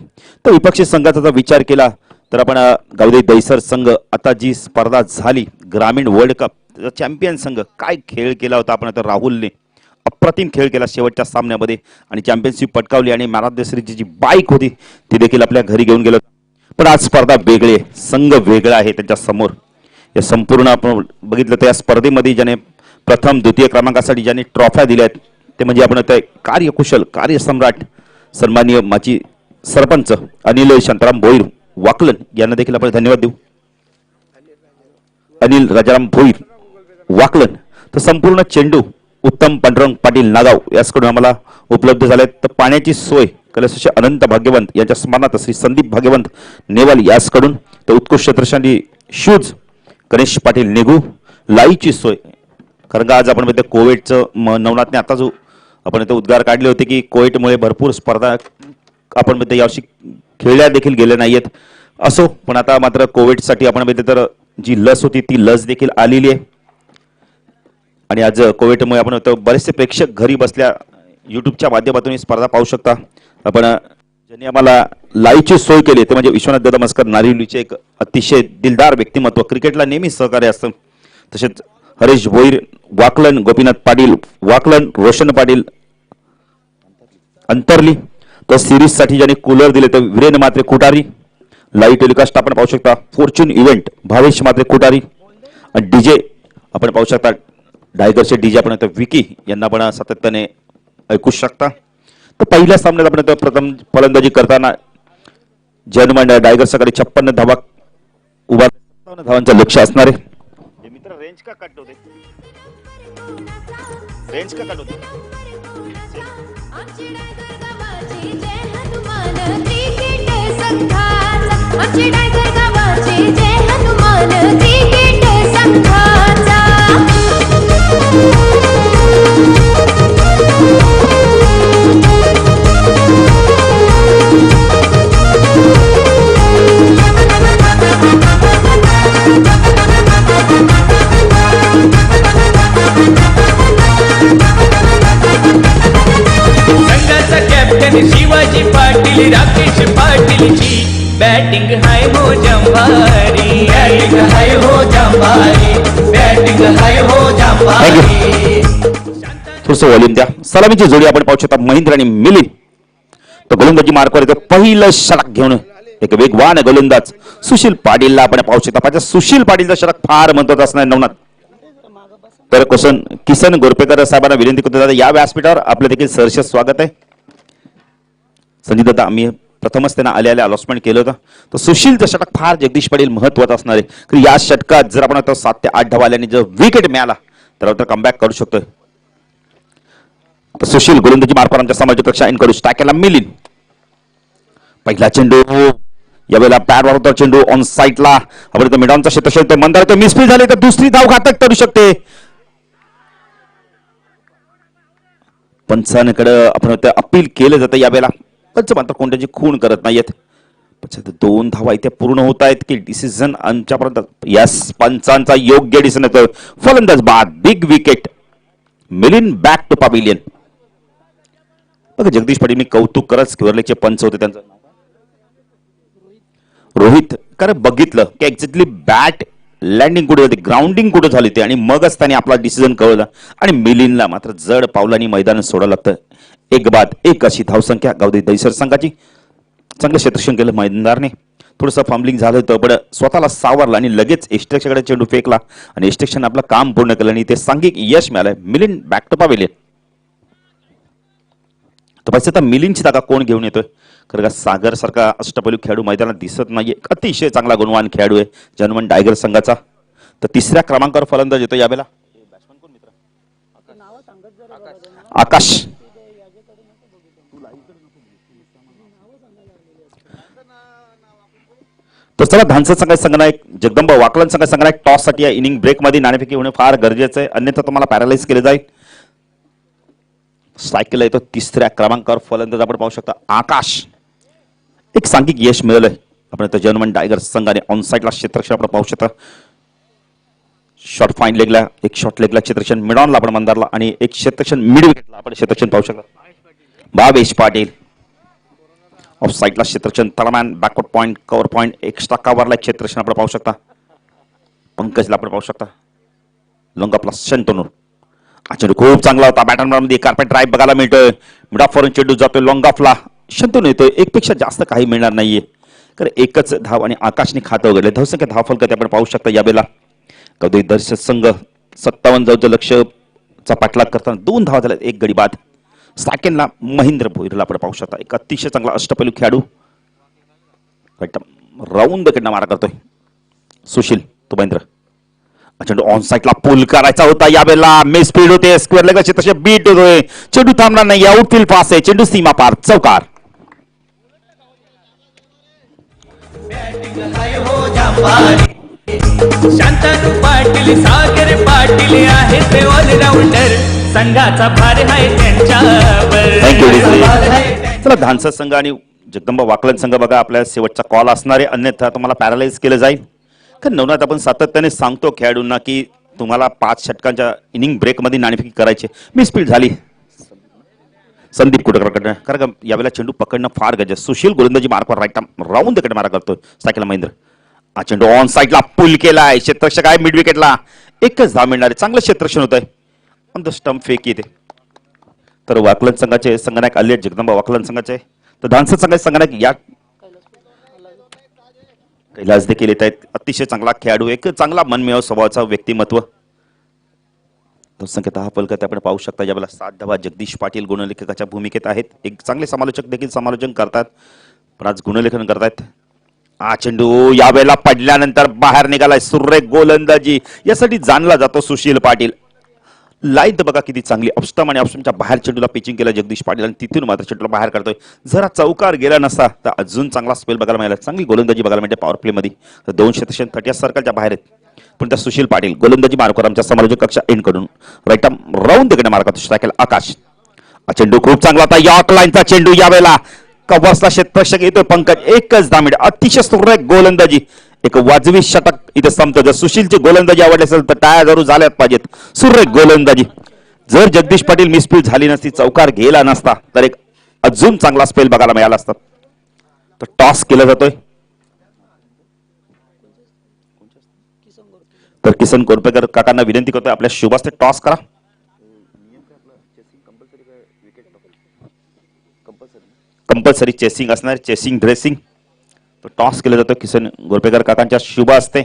तर विपक्षी संघाचा जर विचार केला तर आपण गावदेव दैसर संघ आता जी स्पर्धा झाली ग्रामीण वर्ल्ड कप चॅम्पियन संघ, काय खेळ केला होता आपण. आता राहुलने अप्रतिम खेळ केला शेवटच्या सामन्यामध्ये आणि चॅम्पियनशिप पटकावली आणि मॅन ऑफ द सिरीजची जी बाईक होती ती देखील आपल्या घरी घेऊन गेलो. पण आज स्पर्धा वेगळी आहे, संघ वेगळा आहे त्यांच्या समोर. या संपूर्ण आपण बघितलं तर या स्पर्धेमध्ये ज्याने प्रथम द्वितीय क्रमांकासाठी ज्यांनी ट्रॉफ्या दिल्यात ते म्हणजे आपण ते कार्यकुशल कार्यसम्राट सन्माननीय माजी सरपंच अनिल शांताराम भोईर वाकलन यांना देखील आपण धन्यवाद देऊ. अनिल राजाराम भोईर वाकलन, तर संपूर्ण चेंडू उत्तम पांडुरंग पाटील नागाव याचकडून आम्हाला उपलब्ध झाले. तर पाण्याची सोय कैलासवासी अनंत भाग्यवंत यांच्या स्मरणार्थ श्री संदीप भाग्यवंत नेवाल याचकडून, तर उत्कृष्ट दर्शनी शूज गणेश पाटील निघू, लाईची सोय, कारण का आज आपण म्हणतो कोविडचं नवनाथने आता जो आपण इथे उद्गार काढले होते की कोविडमुळे भरपूर स्पर्धा आपण म्हणतो यावर्षी खेळल्या देखील गेल्या नाहीयेत. असो, पण आता मात्र कोविडसाठी आपण म्हणतो तर जी लस होती ती लस देखील आलेली आहे. आणि आज कोविडमुळे आपण म्हणतो बरेचसे प्रेक्षक घरी बसल्या युट्यूबच्या माध्यमातून ही स्पर्धा पाहू शकता. आपण ज्यांनी आम्हाला लाईव्हची सोय केली ते म्हणजे विश्वनाथ दादा मस्कर नारिवलीचे एक अतिशय दिलदार व्यक्तिमत्व, क्रिकेटला नेहमी सहकार्य असतं. तसेच हरीश भोईर वाकलन, गोपीनाथ पाटील वाकलन, रोशन पाटील अंतरली, तर सिरीज साठी ज्यांनी कूलर दिले तर वीरेंद्र मात्रे कुटारी, लाईव्ह टेलिकास्ट आपण पाहू शकता फॉर्च्यून इव्हेंट भावेश मात्रे कुटारी, आणि डीजे आपण पाहू शकता डायगरचे डीजे आपण विकी यांना पण सातत्याने ऐकू शकता. तर पहिल्या सामन्यात आपण प्रथम फलंदाजी करताना जनमन डायगर सकाळी 56 धावा उभा 57 धावांचं लक्ष असणार आहे. मित्र रेंज का कट होते, रेंज का कट होते. संघाचा कॅप्टन शिवाजी पाटील राकेश पाटीलची बॅटिंग हाय हो जंभारी, बॅटिंग हाय हो जंभारी, बॅटिंग हाय हो जंभारी. थोडंसं व्हॉल्यूम द्या. सलामीची जोडी आपण पाहू शकता महेंद्र आणि मिलिंद. तर गोलंदाजी मार्कवर येतो पहिलं षटक घेऊन एक वेगवान गोलंदाज सुशील पाटीलला आपण पाहू शकता. पाहिजे सुशील पाटीलचं षटक फार महत्वाचं असणार नवनाथ. तर किसन गोरपेकर साहेबांना विनंती करतो दादा या व्यासपीठावर आपलं देखील सहर्ष स्वागत आहे. संजय दादा आम्ही प्रथमच त्यांना आले अलॉटमेंट केलं होतं. तर सुशीलचं षटक फार जगदीश पाटील महत्वाचं असणार आहे, कारण या षटकात जर आपण 7 ते 8 धावा आल्याने जर विकेट मिळाला तर कमबॅक करू शकतोय. तर सुशील गोलंदाजी मार्फत आमच्या समाजाची कक्षा इन करू टाकायला मिलिंद. पहिला चेंडू यावेळेला पॅड वापरतो, चेंडू ऑन साईडला आपण मिडॉनचा क्षेत्रक्षण मंदार तो मिसफील झाले तर दुसरी धाव घातक करू शकते. पंचांकडे आपण अपील केलं जातं यावेळेला, पंच मात्र कोणत्याची खून करत नाहीयेत. 2 धावा इथे पूर्ण होत आहेत की डिसिजन आमच्यापर्यंत यस पंचांचा योग्य डिसिजन येतो. फलंदाज बाद big wicket Milind back to pavilion. बघा जगदीश पाटील मी कौतुक करत केवरलेचे पंच होते त्यांचं रोहित, कारण बघितलं की एक्झॅक्टली बॅट लँडिंग कुठे होती, ग्राउंडिंग कुठे झाली ते, आणि मगच त्याने आपला डिसिजन कळवला. आणि मिलिंदला मात्र जड पावलांनी मैदान सोडावं लागतं. 1 बाद 1 अशी धावसंख्या गावदे दैसर संघाची. चांगलं क्षेत्ररक्षण केलं मैदानाने, थोडंसं फंबलिंग झालं होतं पण स्वतःला सावरला आणि लगेच एस्टेक्सकडे चेंडू फेकला आणि एस्टेक्शन आपलं काम पूर्ण केलं आणि ते सांघिक यश मिळालं. Milind back to pavilion. तर पाहिजे आता मिलिंदची जागा कोण घेऊन येतोय, कारण का सागर सारखा अष्टपैलू खेळाडू मैदानात दिसत नाहीये. अतिशय चांगला गुणवान खेळाडू आहे जनमन टायगर संघाचा. तर 3ऱ्या क्रमांकावर फलंदाज येतो यावेळेला आकाश. तर चला धानसा संघाचे संघनायक जगदंब वाकलन संघाचे संघनायक टॉस साठी या इनिंग ब्रेक मध्ये नाणेफेकी होणे फार गरजेचं आहे, अन्यथा तुम्हाला पॅरालाइज केले जाईल. स्ट्राईक येतो 3ऱ्या क्रमांकावर फलंदाज आपण पाहू शकता आकाश. एक सांघिक यश मिळालंय आपण जनमन टायगर संघाने ऑन साईडला क्षेत्ररक्षण आपण पाहू शकता. शॉर्ट फाईन लेगला एक शॉर्ट लेगला क्षेत्ररक्षण, मिड ऑनला आपण मंदारला आणि एक क्षेत्ररक्षण मिड विकेटला आपण क्षेत्ररक्षण पाहू शकता. भावेश पाटील ऑफ साईडला क्षेत्ररक्षण, तळमॅन backward point cover point extra कव्हरला क्षेत्ररक्षण आपण पाहू शकता. पंकजला आपण पाहू शकता. लोंगापला शंतनूर चेंडू खूप चांगला होता, बॅटरमध्ये कार्पेट ड्राईव्ह बघायला मिळतोय. मिड ऑफ वरून चेंडू जातोय लॉंगाफला शंतनूर येतोय. एकपेक्षा जास्त काही मिळणार नाहीये, कारण एकच धाव आणि आकाशने खातं उघडले. धावसंख्या धावफलक आपण पाहू शकता यावेळेला कधी दर्शक संघ 57 जाऊचं लक्ष्यचा पाठलाग करताना 2 धावा झाल्या, 1 गडी बाद. सेकंडला महेंद्र भोईरला आपण पाहू शकता, एक अतिशय चांगला अष्टपैलू खेळाडू. राऊंड कडनं मारा करतोय सुशील तो महेंद्र. चेंडू ऑन साईडला पुल करायचा होता यावेळेला मिस स्पीड होते स्क्वेअर लेग तसे बीट होतोय चेंडू थांबला नाही आउटफील्ड पास आहे चेंडू सीमा पार चौकार. बॅटिंग हाय हो जांभारी शांतनु पाटील सागर पाटील आहे ते ऑलराऊंडर संघाचा भार आहे त्यांच्यावर. थँक्यू भार आहे त्यांच्यावर. चला धानसा संघ आणि जगदंबा वाकलन संघ बघा आपल्या शेवटचा कॉल असणार आहे अन्यथा तुम्हाला पॅरालाइज केलं जाईल. कारण नवनाथ आपण सातत्याने सांगतो खेळाडूंना की तुम्हाला 5 षटकांच्या इनिंग ब्रेकमध्ये नाणेफेक करायची. मिस स्पीड झाली संदीप कुटकरकडनं कारण का यावेळेला चेंडू पकडणं फार गरजेचं. सुशील गोलंदाजी मार्कवर राईट राऊंड कडे मारा करतोय सायकल महेंद्र. हा चेंडू ऑन साईडला पुल केलाय क्षेत्ररक्षक आहे मिड विकेटला एकच धाव मिळणार आहे चांगलं क्षेत्ररक्षण होत आहे. ऑन द स्टंप फेक येते तर वाकलन संघाचे संगनायक आले जगदंबा वाकलन संघाचे तर धानसा संघाचे संगनायक या कैलास देखील येत आहेत. अतिशय चांगला खेळाडू एक चांगला मनमिळावू स्वभावाचा व्यक्तिमत्व. संख्येत हा फलक आपण पाहू शकता यावेळेला 7 धावा जगदीश पाटील गुणलेखकाच्या भूमिकेत आहेत. एक चांगले समालोचक देखील समालोचन करतात पण आज गुणलेखन करतायत. हा चेंडू यावेळेला पडल्यानंतर बाहेर निघालाय सुरेख गोलंदाजी यासाठी जाणला जातो सुशील पाटील. लाईन बघा किती चांगली ऑफस्टम आणि ऑफस्टमच्या बाहेर चेंडूला पिचिंग केलं जगदीश पाटील आणि तिथून मात्र चेंडूला बाहेर काढतोय. जरा चौकार गेला नसता तर अजून चांगला स्पेल बघायला मिळाला. चांगली गोलंदाजी बघायला मिळते पॉवर प्ले मध्ये. 230 सर्कलच्या बाहेर आहेत पण त्या सुशील पाटील गोलंदाजी मार्कवर आमच्या समालोचक कक्षा एंड कडून राईट राऊंड तिकडे मार्क करतो सायकल आकाश. हा चेंडू खूप चांगला होता यॉर्क लाईनचा चेंडू यावेळेला कव्वासला क्षेत्ररक्षक येतोय पंकज एकच धामिड अतिशय सुरेख गोलंदाजी एक वाजवी षटक इथे संपतं. जर सुशीलची गोलंदाजी आवडली असेल तर टाळ्या जरूर झाल्यात पाहिजेत. सुरेख गोलंदाजी जर जगदीश पाटील मिसफील्ड झाली नसती चौकार गेला नसता तर एक अजून चांगला स्पेल बघायला मिळाला असता. तर टॉस केला जातोय तर किसन कोरपेकर काकांना विनंती करतोय आपल्या शुभास्ते टॉस करा. कंपल्सरी चेसिंग असणार चेसिंग ड्रेसिंग तो टॉस केला जातो किसन गोरपेकर काकांच्या शुभ असते.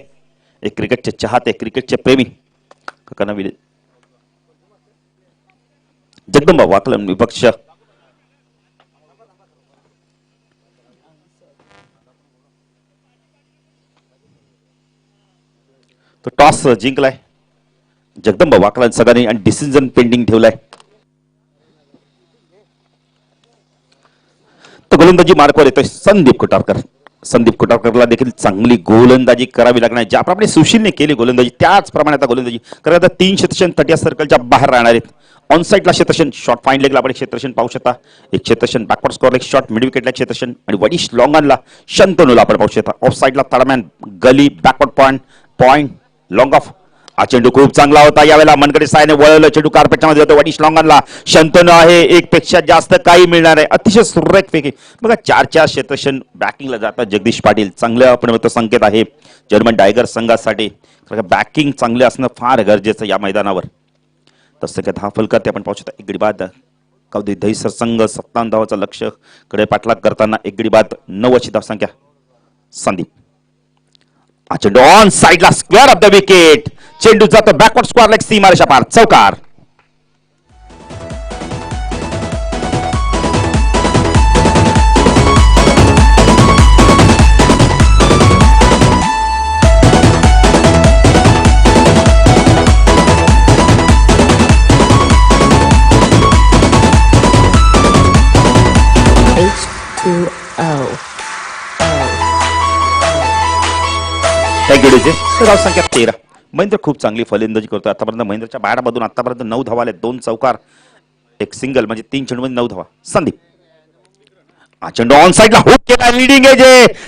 एक क्रिकेटचे चाहते क्रिकेटचे प्रेमी काकांना विनंती. जगदंबा वाकलन विपक्ष तो टॉस जिंकलाय जगदंबा वाकलन सगळ्यांनी आणि डिसिजन पेंडिंग ठेवलाय. तो गोलंदाजी मार्कवर येतोय संदीप कुटारकर. संदीप कुटारकरला देखील चांगली गोलंदाजी करावी लागणार ज्याप्रमाणे सुशीलने केली गोलंदाजी त्याचप्रमाणे आता गोलंदाजी कारण आता 3 क्षेत्ररक्षण सर्कलच्या बाहेर राहणार आहेत. ऑन साईडला क्षेत्ररक्षण शॉर्ट फाईन लेगला आपण क्षेत्ररक्षण पाहू शकता. एक क्षेत्ररक्षण backward square leg short mid विकेटला क्षेत्ररक्षण आणि वडिश लॉंगनला शंतनूला आपण पाहू शकता. ऑफ साईडला तडमॅन गली बॅकवर्ड पॉइंट लॉंग ऑफ. हा चेंडू खूप चांगला होता यावेळेला मनगडे सायने वळवलं चेंडू कार्पेटच्या मध्ये होतं वडिश लॉंगनला शंतनू आहे एक पेक्षा जास्त काही मिळणार आहे. अतिशय सुरेख फेकी बघा 4 क्षेत्ररक्षण बॅकिंगला जातात जगदीश पाटील चांगल्या आपण संकेत आहे जर्मन टायगर संघासाठी. बॅकिंग चांगले असणं फार गरजेचं या मैदानावर. तसं काय 10 फलकात आपण पाहू शकता. एक गडी बाद कवदी दहीसर संघ 57 धावाचं लक्ष कडे पाठलाग करताना एक गडी बाद 9 अशी धावसंख्या संदीप. हा चेंडू ऑन साईडला स्क्वेअर ऑफ द विकेट चेंडू जातो बॅकवर्ड स्क्वेअर लेग सीमारेषा पार चौकार. Thank you DJ. धाव संख्या 13. महेंद्र खूप चांगली फलंदाजी करतो आतापर्यंत. महेंद्रच्या बॅटमधून आतापर्यंत 9 धावा आले 2 चौकार 1 सिंगल म्हणजे 3 चेंडूमध्ये 9 धावा. संदीप हा चेंडू ऑन साईडला हुक केला लीडिंग एज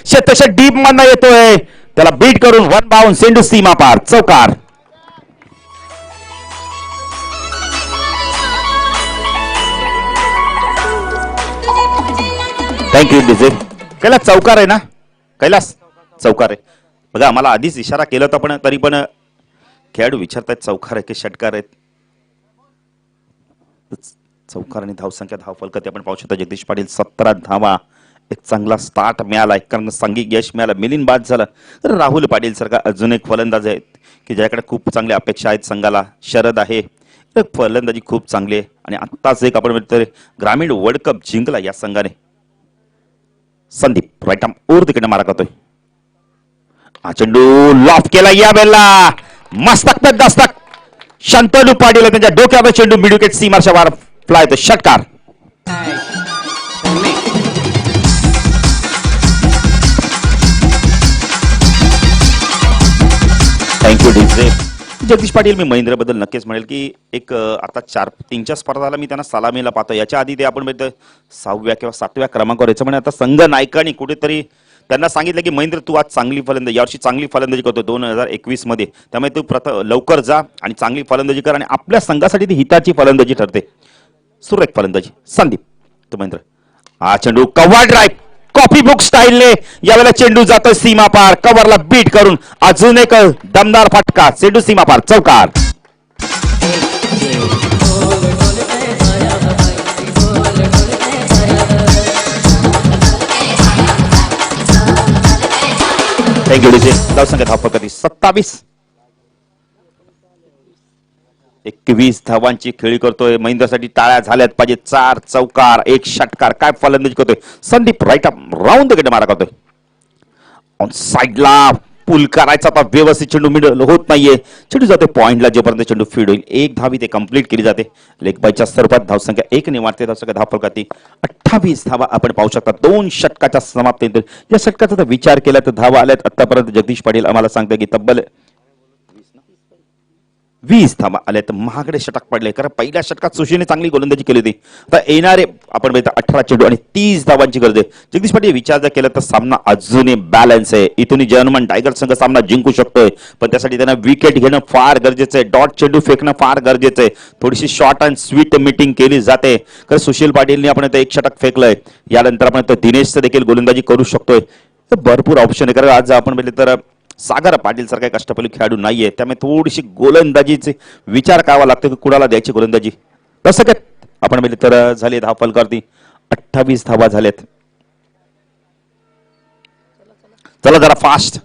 क्षेत्ररक्षक डीप मधनं येतोय त्याला बीट करून 1 बाउंड चेंडू सीमा पार चौकार. Thank you DJ. कैलास चौकार आहे ना कैलास चौकार आहे बघा आम्हाला आधीच इशारा केला होता पण तरी पण खेळाडू विचारतायत चौकार आहे की षटकार आहेत. चौकार आणि धावसंख्या 10 फलकात आपण पाहू शकता. जगदीश पाटील 17 धावा एक चांगला स्टार्ट मिळाला कारण सांघिक यश मिळालं. मिलिंद बाद झाला तर राहुल पाटील सारखा अजून एक फलंदाज आहेत की ज्याकडे खूप चांगल्या अपेक्षा आहेत संघाला. शरद आहे फलंदाजी खूप चांगली आहे आणि आत्ताच एक आपण म्हणतो ग्रामीण वर्ल्ड कप जिंकला या संघाने. संदीप राईट आर्म ओर तिकडे मारा करतोय. हा चेंडू लॉफ केला यावेळेला मस्तक पे दस्तक शंतनू पाटील त्यांच्या डोक्यावर चेंडू मिड विकेट सीमाच्या वर फ्लाय तो षटकार. Thank you DJ. जगदीश पाटील, मी महेंद्रबद्दल नक्कीच म्हणेल की एक आता 4-3च्या स्पर्धाला मी त्यांना सलामीला पाहतो. याच्या आधी ते आपण 6व्या किंवा 7व्या क्रमांकावर याचं म्हणजे आता संघ नायकांनी कुठेतरी त्यांना सांगितलं की महेंद्र तू आज चांगली फलंदाजी, यावर्षी चांगली फलंदाजी करतो 2021 मध्ये, त्यामुळे तू लवकर जा आणि चांगली फलंदाजी कर आणि आपल्या संघासाठी ती हिताची फलंदाजी ठरते. सुरेख फलंदाजी संदीप तो महेंद्र. हा चेंडू कव्हर ड्राईव्ह कॉफी बुक स्टाईलने यावेळेला चेंडू जातोय सीमा पार, कव्हरला बीट करून अजून एक दमदार फटका, चेंडू सीमा पार, चौकार. Thank you DJ. धावसंख्या धावपकडी 27. 21 धावांची खेळी करतोय. महेंद्रसाठी टाळ्या झाल्यात पाहिजे. 4 चौकार 1 षटकार. काय फलंदाजी करतोय Sandeep. Right up round the gate मारा करतोय. ऑन साइडला पुल करायचा आता व्यवस्थित चेंडू मिडल होत नाहीये. चेंडू जाते पॉइंटला, जोपर्यंत चेंडू फीड होईल 1 धावी ते कंप्लीट केली जाते. लेग बायच्या स्वरूपात धावसंख्या 1 ने वाढते. धावसंख्या धावफलकाती 28 धावा आपण पाहू शकता 2 षटकाच्या समाप्तीनंतर. या षटकाचा जर विचार केला तर धावा आल्यात आतापर्यंत. जगदीश पाटील आम्हाला सांगते की तब्बल 20 धावा आल्यात. महागडे षटक पडले कारण पहिल्या षटकात सुशीलने चांगली गोलंदाजी केली होती. आता येणारे आपण 18 चेंडू आणि 30 धावांची गरज आहे. जगदीश पाटील विचार जर केला तर सामना अजूनही बॅलन्स आहे. इथून जर्मन टायगर संघ सामना जिंकू शकतोय, पण त्यासाठी त्यांना विकेट घेणं फार गरजेचं आहे. डॉट चेंडू फेकणं फार गरजेचं आहे. थोडीशी शॉर्ट अँड स्वीट मीटिंग केली जाते. कारण सुशील पाटीलने आपण 1 षटक फेकलंय. यानंतर आपण दिनेशचं देखील गोलंदाजी करू शकतोय. भरपूर ऑप्शन आहे. कारण आज आपण बघितलं तर सागर पाटील सारखा एक अष्टपैलू खेळाडू नाहीये, त्यामुळे थोडीशी गोलंदाजीचे विचार करावा लागतो की कुणाला द्यायची गोलंदाजी. तसं काय आपण बघितलं तर झाले धाव फलकावरती 28 धावा झाल्यात. चला जरा फास्ट.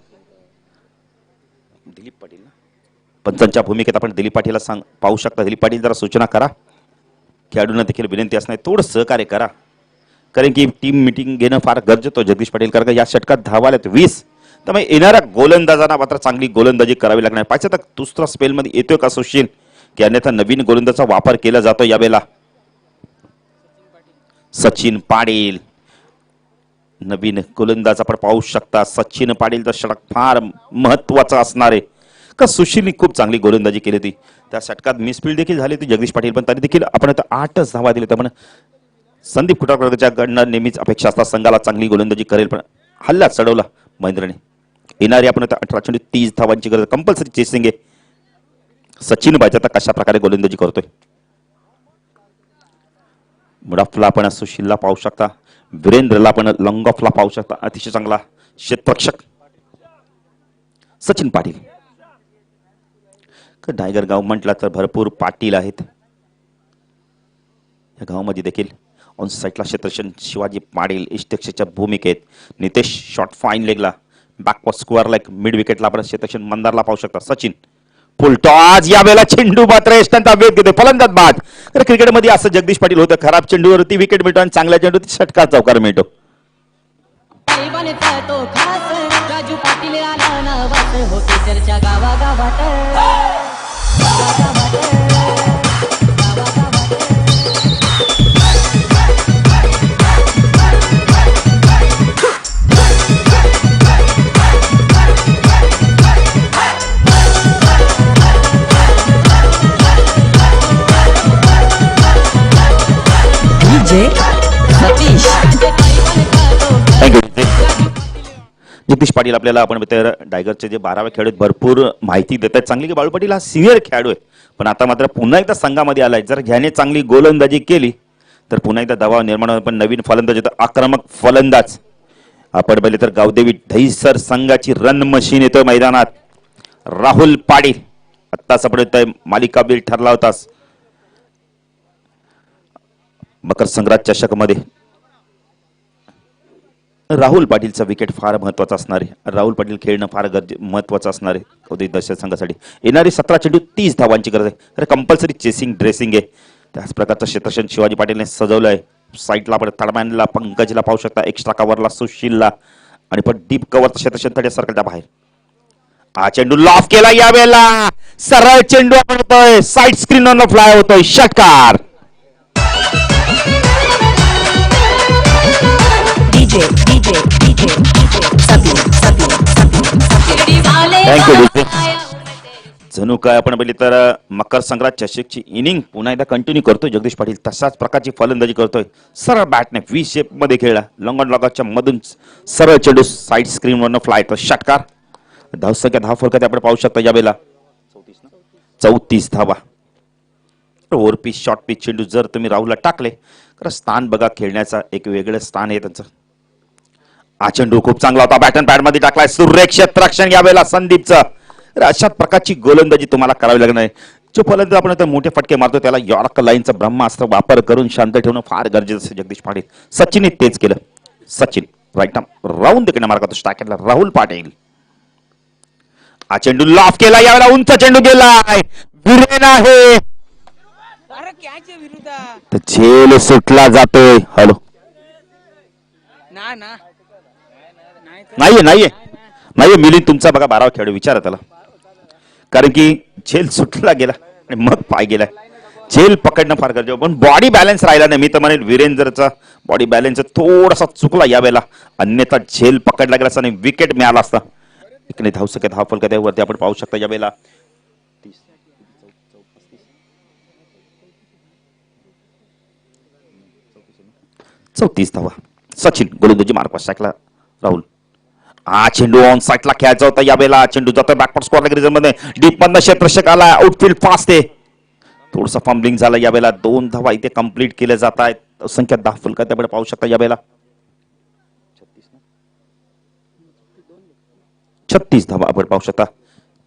दिलीप पाटील पंचांच्या भूमिकेत आपण दिलीप पाटीलला पाहू शकता. दिलीप पाटील जरा सूचना करा. खेळाडूंना देखील विनंती असणार थोडं सहकार्य करा, कारण की टीम मिटिंग घेणं फार गरजेचं. जगदीश पाटील कारण या षटकात धावा आल्यात 20. त्यामुळे येणाऱ्या गोलंदाजांना मात्र चांगली गोलंदाजी करावी लागणार. पाहिजे तर दुसरा स्पेलमध्ये येतोय का सुशील, की अन्यथा नवीन गोलंदाजाचा वापर केला जातो यावेळेला. सचिन पाटील नवीन गोलंदाज आपण पाहू शकता. सचिन पाटील तर षटक फार महत्वाचा असणार आहे का सुशीलने खूप चांगली गोलंदाजी केली होती. त्या षटकात मिसफील्ड देखील झाली होती जगदीश पाटील, पण तरी देखील आपण 8च धावा दिल्या. त्यामुळे संदीप खुटारकरच्याकडनं नेहमीच अपेक्षा असतात संघाला चांगली गोलंदाजी करेल, पण हल्ला चढवला महेंद्रने. येणारी आपण 18 चेंडू 30 धावांची गरज. कंपल्सरी चेसिंग आहे. सचिन पाहिजे आता कशा प्रकारे गोलंदाजी करतोय. मिड ऑफला आपण सुशीलला पाहू शकता. वीरेंद्रला आपण लॉंग ऑफला पाहू शकता. अतिशय चांगला क्षेत्ररक्षक सचिन पाटील. टायगर गाव म्हटलं तर भरपूर पाटील आहेत या गावामध्ये देखील. ऑन साईडला क्षेत्ररक्षण शिवाजी पाटील इष्टक्षेच्या भूमिकेत. नितेश शॉर्ट फाईन लेगला बॅकवर्ड स्क्वेअरला एक मिड विकेटला आपण क्षेत्ररक्षण मंदारला पाहू शकता. सचिन फुलटॉस यावेळेला चेंडू मात्र यष्टांचा वेध घेते फलंदाज बाद. तर क्रिकेटमध्ये असं जगदीश पाटील होतं, खराब चेंडूवरती विकेट मिळतो आणि चांगल्या चेंडूवरती षटकार चौकार मिळतो. राजू पाटील आला ना वाट होते चर्चा गावागावात. जगदीश पाटील आपल्याला आपण टायगरचे जे 12वे खेळाडू भरपूर माहिती देतात चांगली की बाळू पाटील हा सिनियर खेळाडू आहे, पण आता मात्र पुन्हा एकदा संघामध्ये आलाय. जर ह्याने चांगली गोलंदाजी केली तर पुन्हा एकदा दबाव निर्माण होईल. पण नवीन फलंदाज आक्रमक फलंदाज आपण पाहिले तर गावदेवी दहिसर संघाची रन मशीन येतोय मैदानात. राहुल पाटील आत्ताच आपण येतोय मालिकावीर ठरला होतास मकर संक्रांत चषकमध्ये. राहुल पाटीलचा विकेट फार महत्वाचा असणार आहे. राहुल पाटील खेळणं फार महत्वाचं असणार आहे गावदेवी दहिसर संघासाठी. येणारी 17 चेंडू 30 धावांची गरज आहे. कंपल्सरी चेसिंग ड्रेसिंग आहे. त्याच प्रकारचं क्षेत्ररक्षण शिवाजी पाटीलने सजवलं आहे. साईडला आपण तडमॅनला पंकजला पाहू शकता. एक्स्ट्रा कव्हरला सुशीलला आणि पण डीप कव्हर क्षेत्ररक्षण सर्कलच्या बाहेर. हा चेंडू लॉफ केला यावेळेला सरळ चेंडू आपण होतोय साईड स्क्रीन फ्लाय होतोय षटकार. थँक्यू. जणू काय आपण बघितले तर मकर संक्रांत चषकची इनिंग पुन्हा एकदा कंटिन्यू करतोय जगदीश पाटील. तसाच प्रकारची फलंदाजी करतोय. सरळ बॅटने व्ही शेप मध्ये खेळला. लंगण लगाच्या मधून सरळ चेंडू साईड स्क्रीन वरनं फ्लाय तो षटकार. धावसंख्या 10 फलकात आपण पाहू शकता यावेळेला 34 धावा. ओव्हर पिच शॉर्ट पिच चेंडू जर तुम्ही राहुलला टाकले तर स्थान बघा खेळण्याचा एक वेगळं स्थान आहे त्यांचं. हा चेंडू खूप चांगला होता. बॅटन पॅड मध्ये टाकलाय सुरेख क्षेत्ररक्षण यावेळेला संदीपचं. अशा प्रकारची गोलंदाजी तुम्हाला करावी लागणार आहे. जो फलंदाज आपण आता मोठे फटके मारतो त्याला यॉर्क लाईनचा ब्रह्मास्त्र वापर करून शांत ठेवणं फार गरजेचं आहे. जगदीश पाटील सचिनने तेच केलं. सचिन राईट राऊंड तिकडे मार्गात टाकेला राहुल पाटील. हा चेंडू लॉफ केला यावेळेला उंच चेंडू गेलाय. विरेन आहे तर झेल सुटला जातोय. हॅलो नाहीये नाहीये नाहीये मिलिंद तुमचा बघा 12वा खेळाडू विचारा त्याला. कारण की झेल सुटला गेला आणि मग पाय गेलाय. झेल पकडणं फार गरजेचं पण बॉडी बॅलन्स राहिला नाही. मी तर म्हणेल वीरेंद्रचा बॉडी बॅलन्स थोडासा चुकला यावेळेला. अन्यथा झेल पकडला गेला असता आणि विकेट मिळाला असता. इकडे धावसंख्या 10 फलकात वरती आपण पाहू शकता यावेळेला 34 धावा. सचिन गोलंदाजी मार्ग टाकला राहुल. हा चेंडू ऑन साईडला खेळायचा होता यावेळेला. चेंडू जातोय बॅकवर्ड स्क्वेअर रिजन मध्ये डीप मधनं क्षेत्ररक्षक आला. आउटफील्ड फास्ट आहे. थोडंसं फंबलिंग झालं यावेळेला. 2 धावा इथे कंप्लीट केले जात आहेत. संख्या 10 फलकात आपण पाहू शकता यावेळेला 36 धावा आपण पाहू शकता.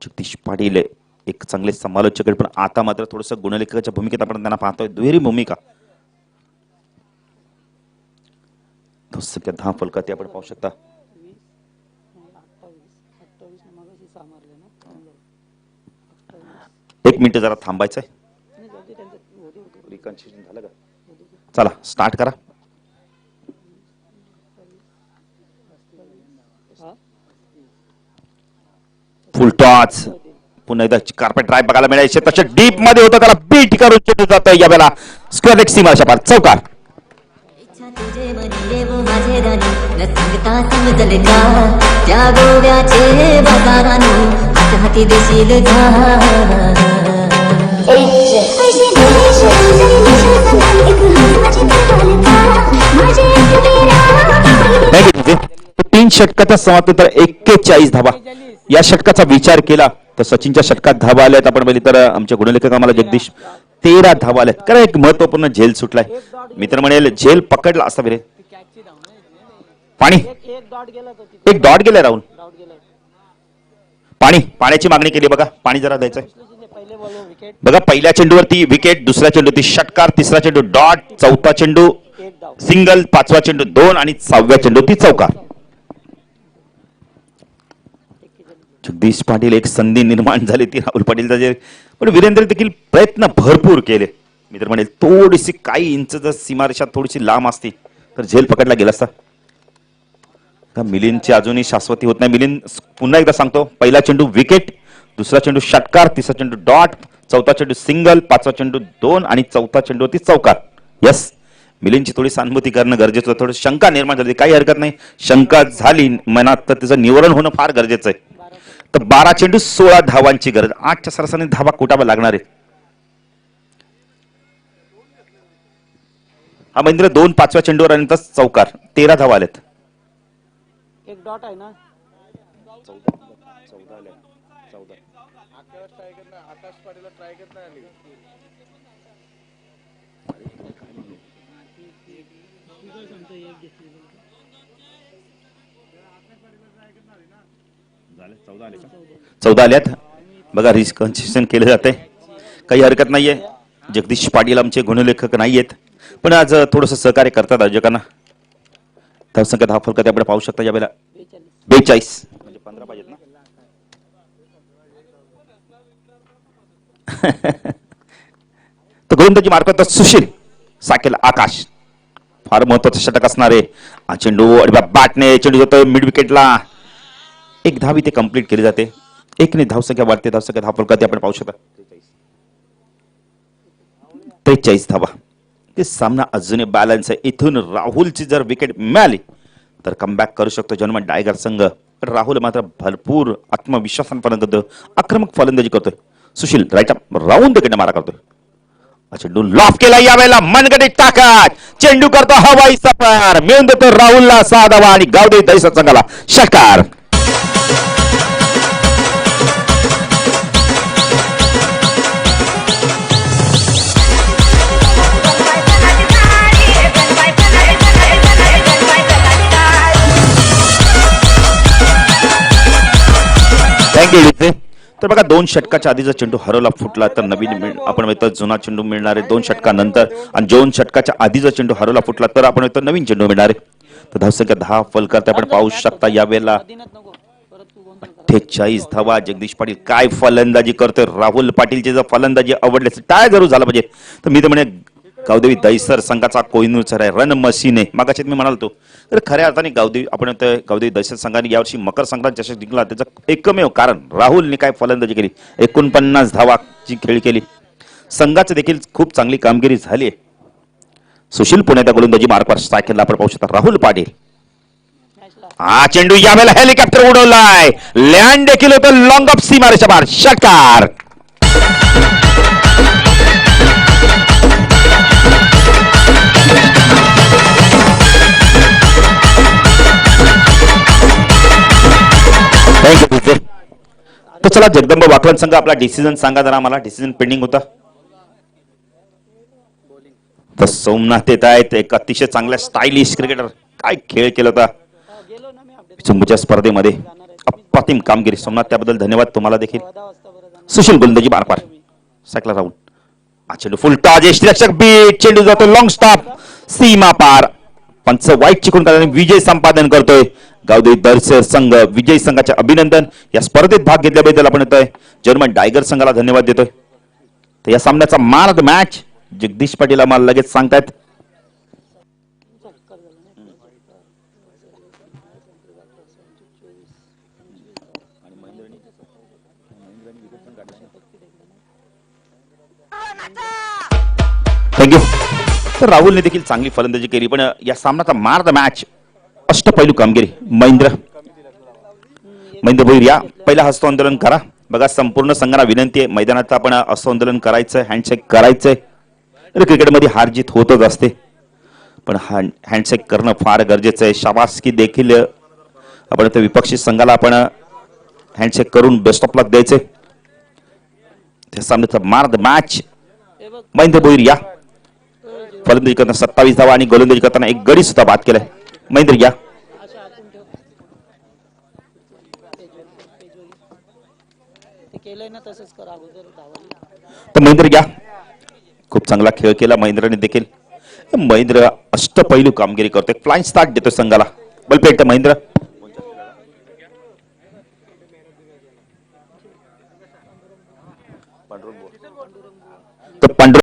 जगदीश पाटील एक चांगले समालोचक आहेत पण आता मात्र थोडस गुणलेखकाच्या भूमिकेत आपण त्यांना पाहतोय. दुहेरी भूमिका. संख्या 10 फलकात आपण पाहू शकता. एक मिनिट जरा थांबायचंय. झालं का? चला स्टार्ट करा. फुल टॉच पुन्हा एकदा कार्पेट ड्राईव्ह बघायला मिळायचे. तसे डीप मध्ये होतं त्याला बीट करून चेंडू जातोय यावेळेला स्क्वेअर लेग सीमाच्या पार चौकार. तीन षटकाचा समाप्त 41 धावा. या षटकाचा विचार केला तर सचिनच्या षटकात धावा आल्यात. आपण बघितलं तर आमच्या गुणलेखक आम्हाला जगदीश 13 धावा आल्यात. कारण एक महत्वपूर्ण झेल सुटलाय. मित्र म्हणेल झेल पकडला असता बिरे. पाणी एक डॉट गेलाय राहुल. पाण्याची मागणी केली बघा. पाणी जरा द्यायचंय बघा. पहिल्या चेंडूवरती विकेट. दुसऱ्या चेंडूवरती षटकार. तिसरा चेंडू डॉट. चौथा चेंडू सिंगल. 5वा चेंडू 2 आणि 6व्या चेंडूवरती चौकार. जगदीश पाटील एक संधी निर्माण झाली ती राहुल पाटील पण वीरेंद्र देखील प्रयत्न भरपूर केले. मित्र म्हणेल थोडीशी काही इंच जर सीमारेषा थोडीशी लांब असती तर झेल पकडला गेला असता. मिलिंदची अजूनही शाश्वती होत नाही. मिलिंद पुन्हा एकदा सांगतो पहिला चेंडू विकेट. दुसरा चेंडू षटकार. तिसरा चेंडू डॉट. चौथा चेंडू सिंगल. 5वा चेंडू 2 आणि चौथा चेंडूवरती चौकार. यस मिलिंदची थोडी सहानुभूती करणं गरजेचं होतं. थोडी शंका निर्माण झाली. काही हरकत नाही. शंका झाली मनात तर त्याचं निवारण होणं फार गरजेचं आहे. तर 12 चेंडू 16 धावांची गरज. 8च्या सरासरीने धावा कुटाव्या लागणार आहेत. हा महेंद्र 2 5व्या चेंडूवर आणि चौकार. 13 धावा आल्यात. एक डॉट आहे ना. 14 आल्यात बघा. रिकन्सिस्टन केलं जाते. काही हरकत नाहीये. जगदीश पाटील आमचे गुणलेखक नाहीयेत पण आज थोडस सहकार्य करतात आयोजकांना. धावसंख्या 10 फलकात आपण पाहू शकता यावेळेला 42 म्हणजे 15 पाहिजेत ना. तर गोलंदाजी मार्फत सुशील साकेल आकाश फार महत्वाचं षटक असणार आहे. हा चेंडू बॅटने चेंडू जातोय मिड विकेटला. एक धाव इथे कंप्लीट केली जाते. एकने धावसंख्या वाढते, धावसंख्या धाव फलकात आपण पाहू शकता 43 धावा. ते सामना अजूनही बॅलन्स आहे. इथून राहुलची जर विकेट मिळाली तर कमबॅक करू शकतो जर्मन टायगर संघ. पण राहुल मात्र भरपूर आत्मविश्वासापर्यंत आक्रमक फलंदाजी करतोय. सुशील राईट राऊंड तिकडे मारा करतोय. चेंडू लॉफ केला, यावेळेला मनगटी ताकद, चेंडू करतो हवाई सफर, मिळून देतो राहुलला 6 धावा आणि गावदेवी दहिसर संघाला षटकार. थँक्यू. तर बघा 2 षटकाच्या आधी जर चेंडू हरवला फुटला तर नवीन आपण म्हणतो जुना चेंडू मिळणार आहे 2 षटकानंतर, आणि 2 षटकाच्या आधी जर चेंडू हरवला फुटला तर आपण म्हणतो नवीन चेंडू मिळणार आहे. तर धावसंख्या 10 फलकात आपण पाहू शकता यावेळेला 48 धावा. जगदीश पाटील काय फलंदाजी करतोय. राहुल पाटीलची जर फलंदाजी आवडली टाय जरूर झाला पाहिजे. तर मी तर म्हणे गावदेवी दहिसर संघाचा कोहिनूर आहे, रन मशीन आहे. मागाशी मी म्हणालो तर खऱ्या अर्थाने गावदेवी दहिसर संघाने यावर्षी मकर संक्रांत चषक जिंकला. त्याचं एकमेव कारण राहुलने काय फलंदाजी केली, 49 धावाची खेळी केली. संघाची देखील खूप चांगली कामगिरी झाली आहे. सुशील पुण्याच्या गोलंदाजी मार्कवर स्ट्रायकरला आपण पाहू शकता राहुल पाटील. हा चेंडू यावेळेला हेलिकॉप्टर उडवलाय, लँड देखील होतं लॉंग ऑफ सीमारेच्या बाहेर षटकार. तर चला जगदंब वाकलन संघ आपला डिसिजन सांगा जरा, मला डिसिजन पेंडिंग होता. तर सोमनाथ येत आहेत, एक अतिशय चांगल्या स्टायलिश क्रिकेटर, काय खेळ केला होता चुंबूच्या स्पर्धेमध्ये, अप्रतिम कामगिरी सोमनाथ, त्याबद्दल धन्यवाद तुम्हाला देखील. सुशील गोलंदाजी बारपार सायकला राहून चेंडू फुलटा, यष्टीरक्षक बीट, चेंडू जातो लॉंग स्टॉप सीमा पार. पंच वाईट चिकून करण्याने विजय संपादन करतोय गावदेवी दहिसर संघ. विजयी संघाचे अभिनंदन. या स्पर्धेत भाग घेतल्याबद्दल आपण येतोय जर्मन टायगर संघाला धन्यवाद देतोय. तर या सामन्याचा man of the match Jagdish Patil आम्हाला लगेच सांगतायत. थँक्यू. तर राहुलने देखील चांगली फलंदाजी केली, पण या सामन्याचा मार द मॅच अष्टपैलू कामगिरी महेंद्र भोईर या पहिला हस्त आंदोलन करा. बघा संपूर्ण संघाला विनंती आहे, मैदानात आपण हस्त आंदोलन करायचं, हँडशेक करायचंय. क्रिकेटमध्ये हार जीत होतच असते, पण हँडशेक करणं फार गरजेचं आहे. शाबासकी देखील आपण विपक्षी संघाला आपण हँडशेक करून बेस्ट ऑफ लक द्यायचे. त्या सामन्याचा मार द मॅच महेंद्र भोईर या फलंदाजी करताना 27 धावा आणि गोलंदाजी करताना एक गडी सुद्धा बाद केलाय. महेंद्र या तर महेंद्र या खूप चांगला खेळ केला महेंद्रने देखील. महेंद्र अष्टपैलू कामगिरी करतोय, फ्लाइंग स्टार्ट देतोय संघाला. बलपेट महेंद्र. तर